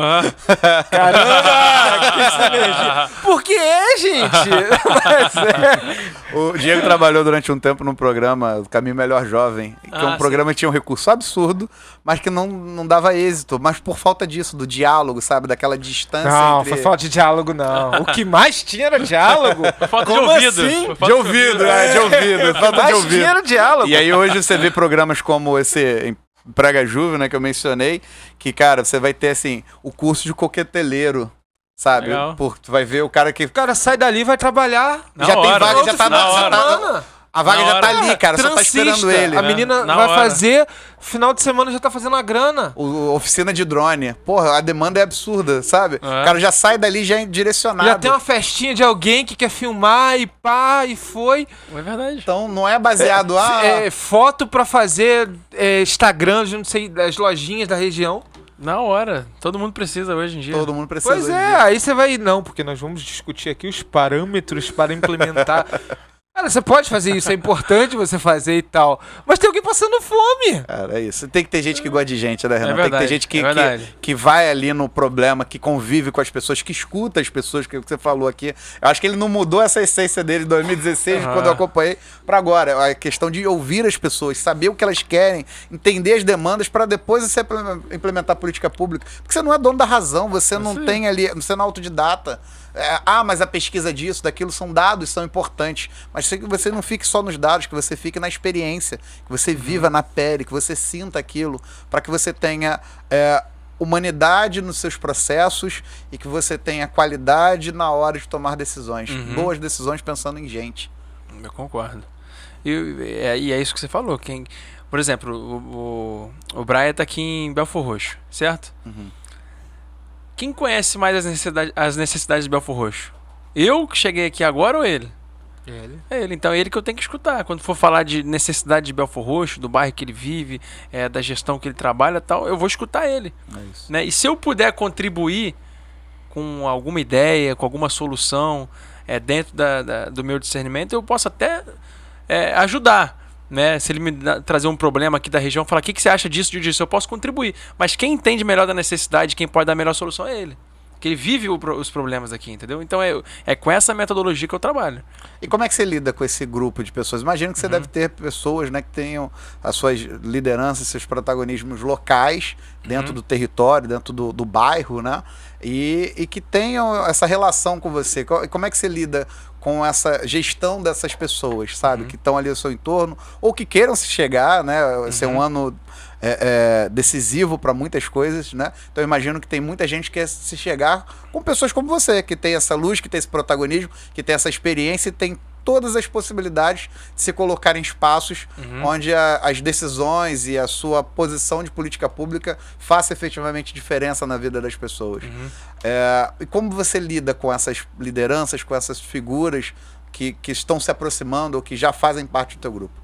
Caramba! Que sinergia! Por que é, gente? Mas é. O Diego trabalhou durante um tempo num programa, o Caminho Melhor Jovem, que é um programa que tinha um recurso absurdo, mas que não dava êxito, mas por falta disso, do diálogo, sabe? Daquela distância Não, entre... foi falta de diálogo, não. O que mais tinha era diálogo. Falta Como de ouvido. assim? Foi falta De ouvido, de ouvido. Falta de Mais ouvido. tinha era diálogo. E aí hoje você vê programas como esse Prega Juve, né, que eu mencionei, que, cara, você vai ter, assim, o curso de coqueteleiro, sabe? Legal. Tu vai ver o cara que O cara sai dali e vai trabalhar. Na já tem hora. vaga, já tá Na hora. a vaga Na já tá hora. ali, cara, só tá Transista. esperando ele. A menina Na vai hora. fazer, final de semana já tá fazendo a grana. Oficina de drone. Porra, a demanda é absurda, sabe? É. O cara já sai dali já direcionado. Já tem uma festinha de alguém que quer filmar e pá, e foi. É verdade. Então não é baseado Foto pra fazer Instagram, não sei, das lojinhas da região. Na hora. Todo mundo precisa hoje em dia. todo mundo precisa. Pois hoje em é, dia. aí você vai... Não, porque nós vamos discutir aqui os parâmetros para implementar... Cara, você pode fazer isso, é importante você fazer e tal. Mas tem alguém passando fome. Cara, é isso. Tem que ter gente que gosta de gente, né, Renan? É Tem que ter verdade, gente é verdade. que vai ali no problema, que convive com as pessoas, que escuta as pessoas, que você falou aqui. Eu acho que ele não mudou essa essência dele de 2016, quando eu acompanhei, pra agora. A questão de ouvir as pessoas, saber o que elas querem, entender as demandas pra depois você implementar política pública. Porque você não é dono da razão, você não tem ali, você não é autodidata. Mas a pesquisa disso, daquilo, são dados, são importantes. Mas que você não fique só nos dados, que você fique na experiência, que você viva na pele, que você sinta aquilo, para que você tenha humanidade nos seus processos e que você tenha qualidade na hora de tomar decisões. Boas decisões pensando em gente. Eu concordo. E é isso que você falou. Por exemplo, o Brian tá aqui em Belfor Roxo, certo? Quem conhece mais as necessidades de Belfor Roxo? Eu que cheguei aqui agora ou ele? Ele. Então é ele que eu tenho que escutar. Quando for falar de necessidade de Belfor Roxo, do bairro que ele vive, da gestão que ele trabalha e tal, eu vou escutar ele. Né? E se eu puder contribuir com alguma ideia, com alguma solução dentro do meu discernimento, eu posso até ajudar. Né? Se ele me trazer um problema aqui da região, falar o que você acha disso, eu posso contribuir. Mas quem entende melhor da necessidade, quem pode dar a melhor solução é ele. Que ele vive os problemas aqui, entendeu? Então é com essa metodologia que eu trabalho. E como é que você lida com esse grupo de pessoas? Imagino que você deve ter pessoas, né, que tenham as suas lideranças, seus protagonismos locais dentro do território, dentro do bairro, né? E que tenham essa relação com você. Como é que você lida com essa gestão dessas pessoas, sabe? Que estão ali ao seu entorno, ou que queiram se chegar, né? Ser um ano decisivo para muitas coisas, né? Então eu imagino que tem muita gente que quer se chegar com pessoas como você, que tem essa luz, que tem esse protagonismo, que tem essa experiência e tem todas as possibilidades de se colocar em espaços onde as decisões e a sua posição de política pública faça efetivamente diferença na vida das pessoas. E como você lida com essas lideranças, com essas figuras que estão se aproximando ou que já fazem parte do teu grupo?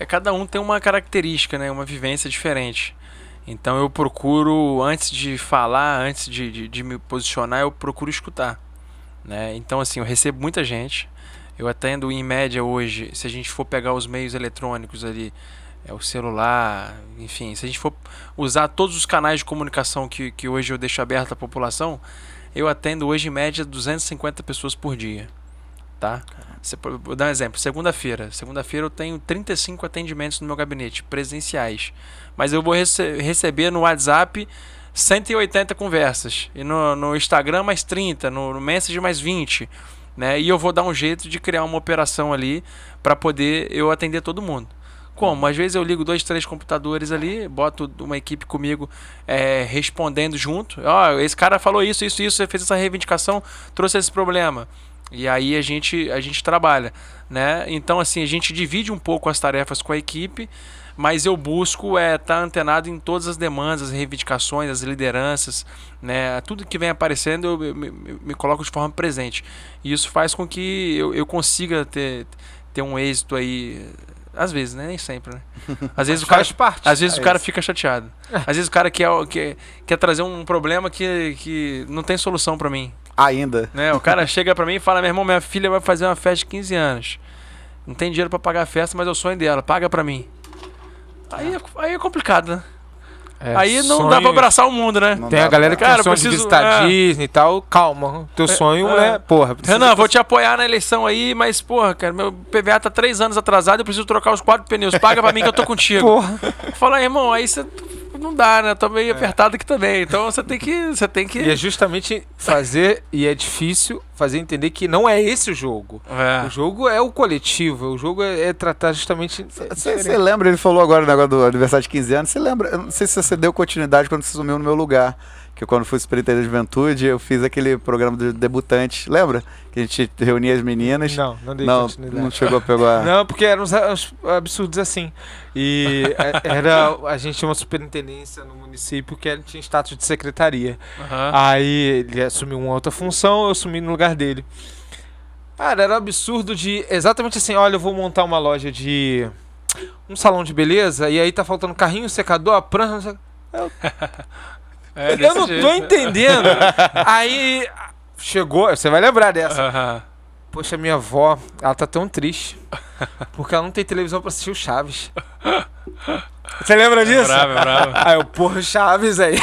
Cada um tem uma característica, né? Uma vivência diferente. Então eu procuro, antes de falar, antes de me posicionar, eu procuro escutar. Né? Então assim, eu recebo muita gente. Eu atendo em média hoje, se a gente for pegar os meios eletrônicos ali, o celular, enfim, se a gente for usar todos os canais de comunicação que hoje eu deixo aberto à população, eu atendo hoje em média 250 pessoas por dia. Tá? Vou dar um exemplo. Segunda-feira eu tenho 35 atendimentos no meu gabinete, presenciais. Mas eu vou receber no WhatsApp 180 conversas. E no Instagram mais 30, no Messenger mais 20. Né? E eu vou dar um jeito de criar uma operação ali para poder eu atender todo mundo. Como? Às vezes eu ligo 2, 3 computadores ali, boto uma equipe comigo respondendo junto. Esse cara falou isso, você fez essa reivindicação, trouxe esse problema. E aí a gente trabalha, né? Então assim, a gente divide um pouco as tarefas com a equipe, mas eu busco estar antenado em todas as demandas, as reivindicações, as lideranças, né? Tudo que vem aparecendo eu me coloco de forma presente. E isso faz com que eu consiga ter um êxito aí, às vezes, né? Nem sempre, né? Às vezes o cara fica chateado. Às vezes o cara quer trazer um problema que não tem solução pra mim. Ainda. Né? O cara chega pra mim e fala: meu irmão, minha filha vai fazer uma festa de 15 anos. Não tem dinheiro pra pagar a festa, mas é o sonho dela. Paga pra mim. Aí é complicado, né? Aí não dá pra abraçar o mundo, né? Tem a galera que tem sonho de visitar Disney e tal. Calma, teu sonho é, porra. Renan, vou te apoiar na eleição aí, mas, porra, cara, meu PVA tá 3 anos atrasado, eu preciso trocar os 4 pneus. Paga pra mim que eu tô contigo. Porra. Fala, irmão, aí você não dá, né? Tô meio apertado aqui também. Então você tem que... E é justamente fazer, e é difícil fazer entender que não é esse o jogo. O jogo é o coletivo, o jogo é tratar justamente... Você lembra, ele falou agora o negócio do aniversário de 15 anos, você lembra, eu não sei se você deu continuidade quando você sumiu no meu lugar, que quando fui superintendente de juventude, eu fiz aquele programa de debutantes, lembra? Que a gente reunia as meninas. Não dei continuidade. Não chegou a pegar... Não, porque eram uns absurdos assim. E a gente tinha uma superintendência no município que tinha status de secretaria. Aí ele assumiu uma outra função, eu assumi no lugar dele. Cara, era absurdo de... Exatamente assim, olha, eu vou montar uma loja de... um salão de beleza, e aí tá faltando carrinho, secador, a prancha... Eu não tô entendendo. Aí chegou, você vai lembrar dessa. Poxa, minha avó, ela tá tão triste porque ela não tem televisão pra assistir o Chaves. Você lembra disso? Bravo. Aí eu, porra, Chaves aí.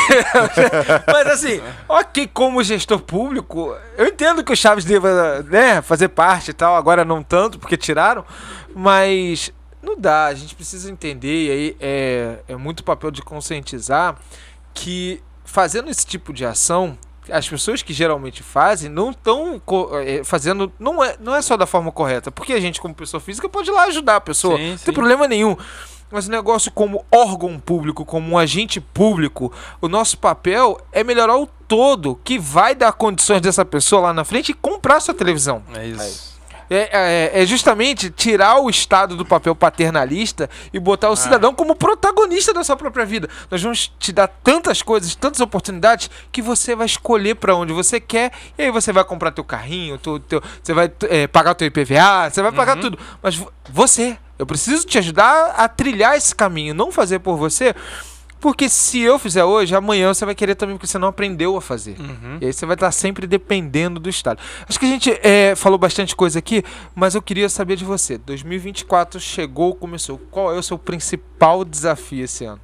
Mas assim, ok, como gestor público, eu entendo que o Chaves deva, né, fazer parte e tal, agora não tanto, porque tiraram, mas não dá, a gente precisa entender, e aí é muito papel de conscientizar que fazendo esse tipo de ação, as pessoas que geralmente fazem não estão fazendo, não é só da forma correta, porque a gente como pessoa física pode ir lá ajudar a pessoa, não tem problema nenhum, mas o negócio como órgão público, como um agente público, o nosso papel é melhorar o todo, que vai dar condições dessa pessoa lá na frente e comprar sua televisão. É isso. É justamente tirar o Estado do papel paternalista e botar o cidadão como protagonista da sua própria vida. Nós vamos te dar tantas coisas, tantas oportunidades, que você vai escolher pra onde você quer, e aí você vai comprar teu carrinho, você vai pagar o teu IPVA, você vai pagar tudo. Mas eu preciso te ajudar a trilhar esse caminho, não fazer por você. Porque se eu fizer hoje, amanhã você vai querer também, porque você não aprendeu a fazer. E aí você vai estar sempre dependendo do Estado. Acho que a gente falou bastante coisa aqui, mas eu queria saber de você. 2024 chegou, começou. Qual é o seu principal desafio esse ano?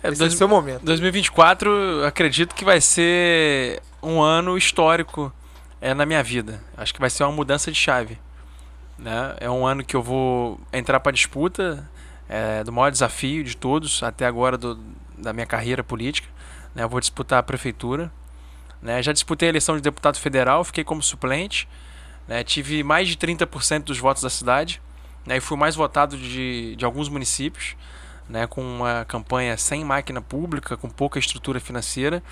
Esse é o seu momento. 2024, acredito que vai ser um ano histórico na minha vida. Acho que vai ser uma mudança de chave. Né? É um ano que eu vou entrar para a disputa do maior desafio de todos até agora da minha carreira política. Né? Eu vou disputar a prefeitura. Né? Já disputei a eleição de deputado federal, fiquei como suplente. Né? Tive mais de 30% dos votos da cidade. Né? E fui mais votado de alguns municípios, né? Com uma campanha sem máquina pública, com pouca estrutura financeira.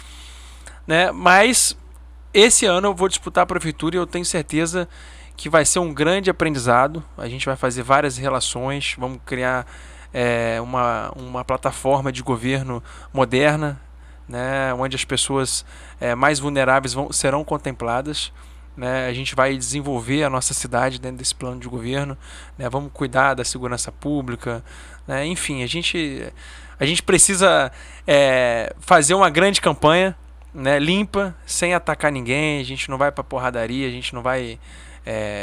Né? Mas esse ano eu vou disputar a prefeitura e eu tenho certeza que vai ser um grande aprendizado. A gente vai fazer várias relações, vamos criar uma plataforma de governo moderna, né, onde as pessoas mais vulneráveis serão contempladas. Né, a gente vai desenvolver a nossa cidade dentro desse plano de governo. Né, vamos cuidar da segurança pública. Né, enfim, a gente precisa fazer uma grande campanha, né, limpa, sem atacar ninguém. A gente não vai para porradaria, a gente não vai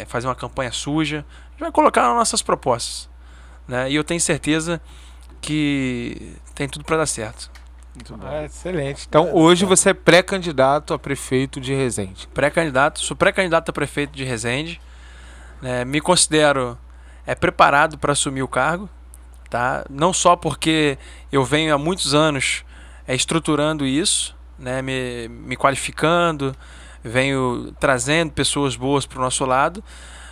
fazer uma campanha suja. A gente vai colocar nas nossas propostas. Né? E eu tenho certeza que tem tudo para dar certo. Muito bom. Excelente. Então, hoje você é pré-candidato a prefeito de Resende. Sou pré-candidato a prefeito de Resende. Né? Me considero preparado para assumir o cargo. Tá? Não só porque eu venho há muitos anos estruturando isso, né? me qualificando, venho trazendo pessoas boas para o nosso lado,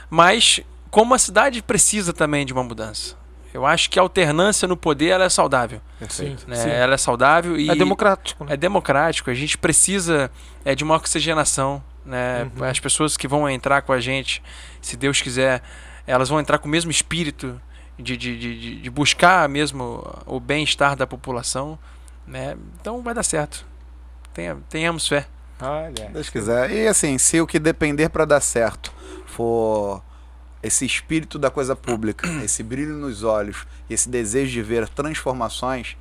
mas como a cidade precisa também de uma mudança. Eu acho que a alternância no poder ela é saudável. Sim, né? sim. Ela é saudável e é democrático. Né? É democrático. A gente precisa de uma oxigenação. Né? As pessoas que vão entrar com a gente, se Deus quiser, elas vão entrar com o mesmo espírito de buscar mesmo o bem-estar da população. Né? Então vai dar certo. Tenhamos fé. Olha. Deus quiser. E assim, se o que depender para dar certo for esse espírito da coisa pública, esse brilho nos olhos, esse desejo de ver transformações,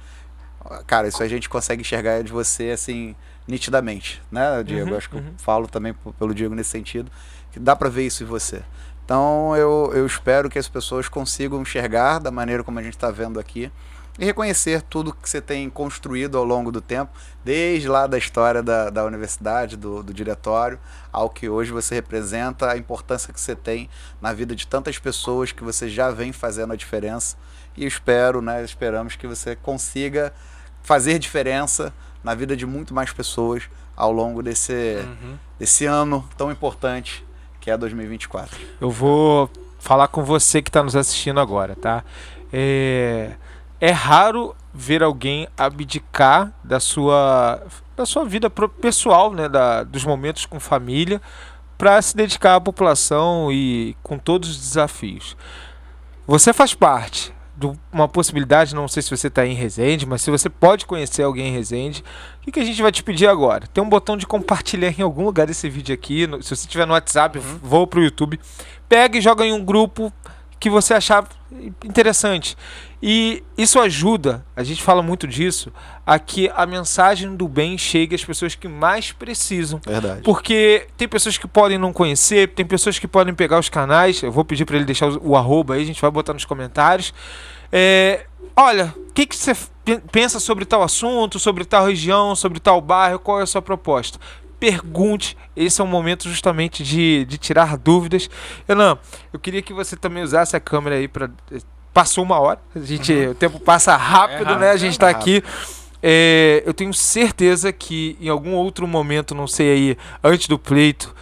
cara, isso a gente consegue enxergar de você assim nitidamente, né, Diego? Acho que eu falo também pelo Diego nesse sentido, que dá para ver isso em você. Então eu espero que as pessoas consigam enxergar da maneira como a gente está vendo aqui e reconhecer tudo que você tem construído ao longo do tempo, desde lá da história da universidade, do diretório, ao que hoje você representa, a importância que você tem na vida de tantas pessoas que você já vem fazendo a diferença. E eu espero, né, esperamos que você consiga fazer diferença na vida de muito mais pessoas ao longo desse ano tão importante que é 2024. Eu vou falar com você que está nos assistindo agora, tá? É raro ver alguém abdicar da sua vida pessoal, né, dos momentos com família, para se dedicar à população e com todos os desafios. Você faz parte de uma possibilidade, não sei se você está em Resende, mas se você pode conhecer alguém em Resende, o que a gente vai te pedir agora? Tem um botão de compartilhar em algum lugar desse vídeo aqui, se você estiver no WhatsApp, vou para o YouTube, pega e joga em um grupo que você achar interessante. E isso ajuda, a gente fala muito disso, a que a mensagem do bem chegue às pessoas que mais precisam. Verdade. Porque tem pessoas que podem não conhecer, tem pessoas que podem pegar os canais, eu vou pedir para ele deixar o arroba aí, a gente vai botar nos comentários. Olha, o que você pensa sobre tal assunto, sobre tal região, sobre tal bairro, qual é a sua proposta? Pergunte, esse é um momento justamente de tirar dúvidas. Renan, eu queria que você também usasse a câmera aí para... Passou uma hora, o tempo passa rápido, né? A gente está aqui. Eu tenho certeza que em algum outro momento, não sei aí, antes do pleito,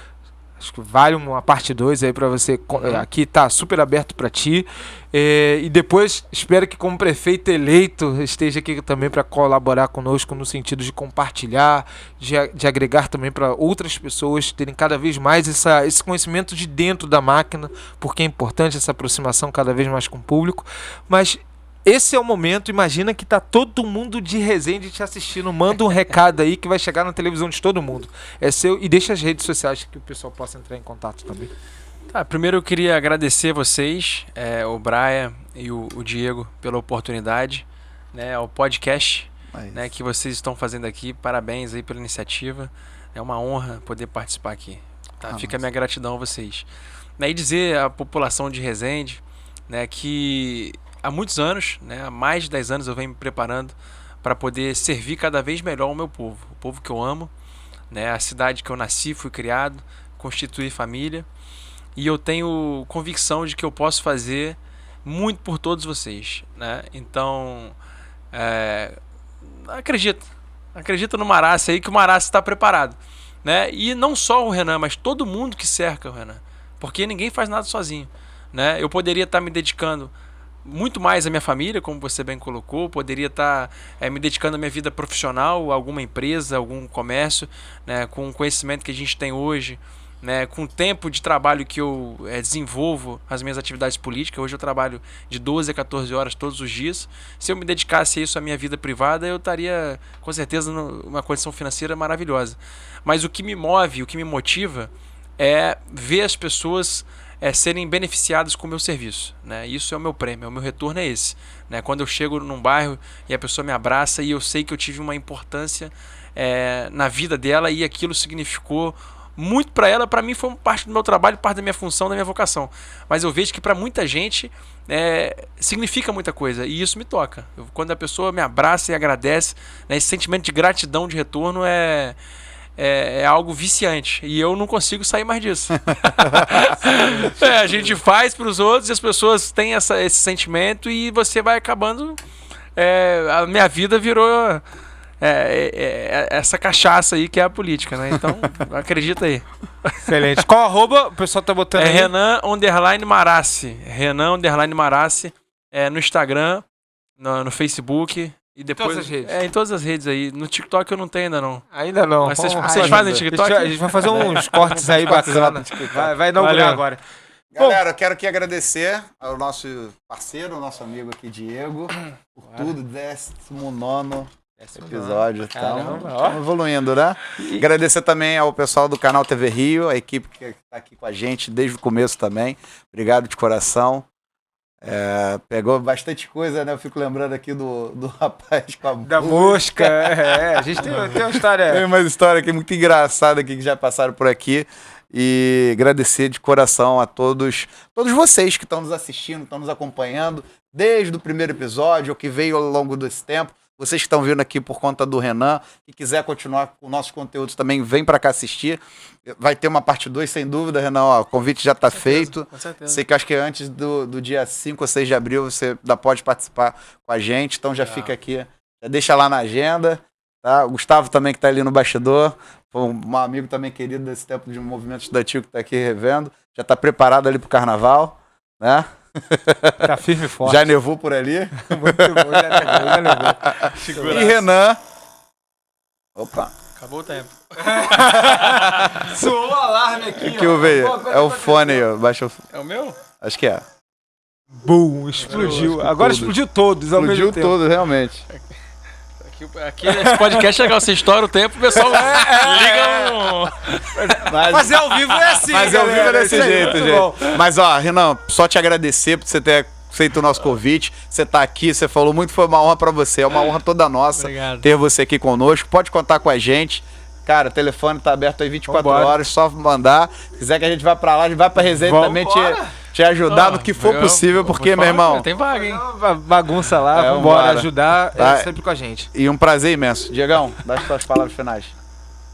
Acho que vale uma parte 2 aí pra você. Aqui tá super aberto pra ti. E depois espero que, como prefeito eleito, esteja aqui também para colaborar conosco no sentido de compartilhar, de agregar também para outras pessoas terem cada vez mais esse conhecimento de dentro da máquina, porque é importante essa aproximação cada vez mais com o público. Mas esse é o momento, imagina que tá todo mundo de Resende te assistindo, manda um recado aí que vai chegar na televisão de todo mundo. É seu, e deixa as redes sociais que o pessoal possa entrar em contato também. Tá, primeiro eu queria agradecer vocês, o Brian e o Diego, pela oportunidade, né, ao podcast, né, que vocês estão fazendo aqui. Parabéns aí pela iniciativa. É uma honra poder participar aqui. Tá? Fica a minha gratidão a vocês. E dizer à população de Resende, né, que há muitos anos, né, há mais de 10 anos eu venho me preparando para poder servir cada vez melhor o meu povo. O povo que eu amo, né, a cidade que eu nasci, fui criado, constituí família. E eu tenho convicção de que eu posso fazer muito por todos vocês, né? Então, acredita no Marassi aí, que o Marassi está preparado, né? E não só o Renan, mas todo mundo que cerca o Renan, porque ninguém faz nada sozinho, né? Eu poderia estar me dedicando muito mais à minha família, como você bem colocou, poderia estar me dedicando à minha vida profissional, a alguma empresa, algum comércio, né? Com o conhecimento que a gente tem hoje, né, com o tempo de trabalho que eu desenvolvo as minhas atividades políticas. Hoje eu trabalho de 12 a 14 horas todos os dias. Se eu me dedicasse a isso à minha vida privada, eu estaria com certeza numa condição financeira maravilhosa. Mas o que me move, o que me motiva é ver as pessoas serem beneficiadas com o meu serviço, né? Isso é o meu prêmio, o meu retorno é esse, né? Quando eu chego num bairro e a pessoa me abraça e eu sei que eu tive uma importância na vida dela e aquilo significou muito para ela. Para mim foi parte do meu trabalho, parte da minha função, da minha vocação. Mas eu vejo que para muita gente significa muita coisa e isso me toca. Quando a pessoa me abraça e agradece, né, esse sentimento de gratidão, de retorno é algo viciante e eu não consigo sair mais disso. A gente faz para os outros e as pessoas têm esse sentimento e você vai acabando. A minha vida virou essa cachaça aí que é a política, né? Então, acredita aí. Excelente. Qual arroba o pessoal tá botando aí? Renan_Marassi. Renan_Marassi. No Instagram, no Facebook. E depois, todas as redes. Em todas as redes aí. No TikTok eu não tenho ainda não. Ainda não. Mas vocês fazem TikTok? A gente vai fazer uns cortes aí bacanas. Vai dar um olhar agora. Galera, eu quero aqui agradecer ao nosso parceiro, ao nosso amigo aqui, Diego, por tudo, 19º episódio. Estamos evoluindo, né? Agradecer também ao pessoal do canal TV Rio, a equipe que está aqui com a gente desde o começo também. Obrigado de coração. Pegou bastante coisa, né? Eu fico lembrando aqui do rapaz com a da mosca. A gente tem uma história. Tem uma história aqui muito engraçada aqui que já passaram por aqui. E agradecer de coração a todos vocês que estão nos assistindo, estão nos acompanhando desde o primeiro episódio, ou que veio ao longo desse tempo. Vocês que estão vindo aqui por conta do Renan e quiser continuar com nossos conteúdos também, vem para cá assistir. Vai ter uma parte 2, sem dúvida, Renan. O convite já está feito. Com certeza. Sei que acho que antes do dia 5 ou 6 de abril você ainda pode participar com a gente. Então já fica aqui, já deixa lá na agenda. Tá? O Gustavo também que está ali no bastidor. Foi um amigo também querido desse tempo de movimento estudantil que está aqui revendo. Já está preparado ali para o carnaval, né? Tá firme e forte. Já nevou por ali. Muito bom, já nevou. E Renan. Opa. Acabou o tempo. Soou o alarme aqui. O que eu vejo? É o fone aí, ó. Baixa o... É o meu? Acho que é. Bum, explodiu. Agora explodiu todos ao mesmo tempo. Explodiu todos, realmente. Aqui nesse podcast é legal, você estoura o tempo, o pessoal liga Fazer ao vivo é assim, Fazer ao vivo é desse jeito, gente. Mas, ó, Renan, só te agradecer por você ter aceito o nosso convite. Você tá aqui, você falou muito, foi uma honra pra você. É uma honra toda nossa. Obrigado. Ter você aqui conosco. Pode contar com a gente. Cara, o telefone tá aberto aí 24 horas, só mandar. Se quiser que a gente vá pra lá, a gente vai pra Resende também te ajudar no que for possível, porque, meu irmão... Tem vaga, hein? Bagunça lá, vambora ajudar, sempre com a gente. E um prazer imenso. Diegão, dá as suas palavras finais.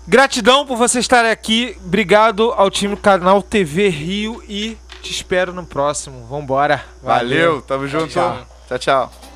Gratidão por você estar aqui, obrigado ao time do canal TV Rio e te espero no próximo. Vambora. Valeu, tamo junto. Tchau. Tchau, tchau.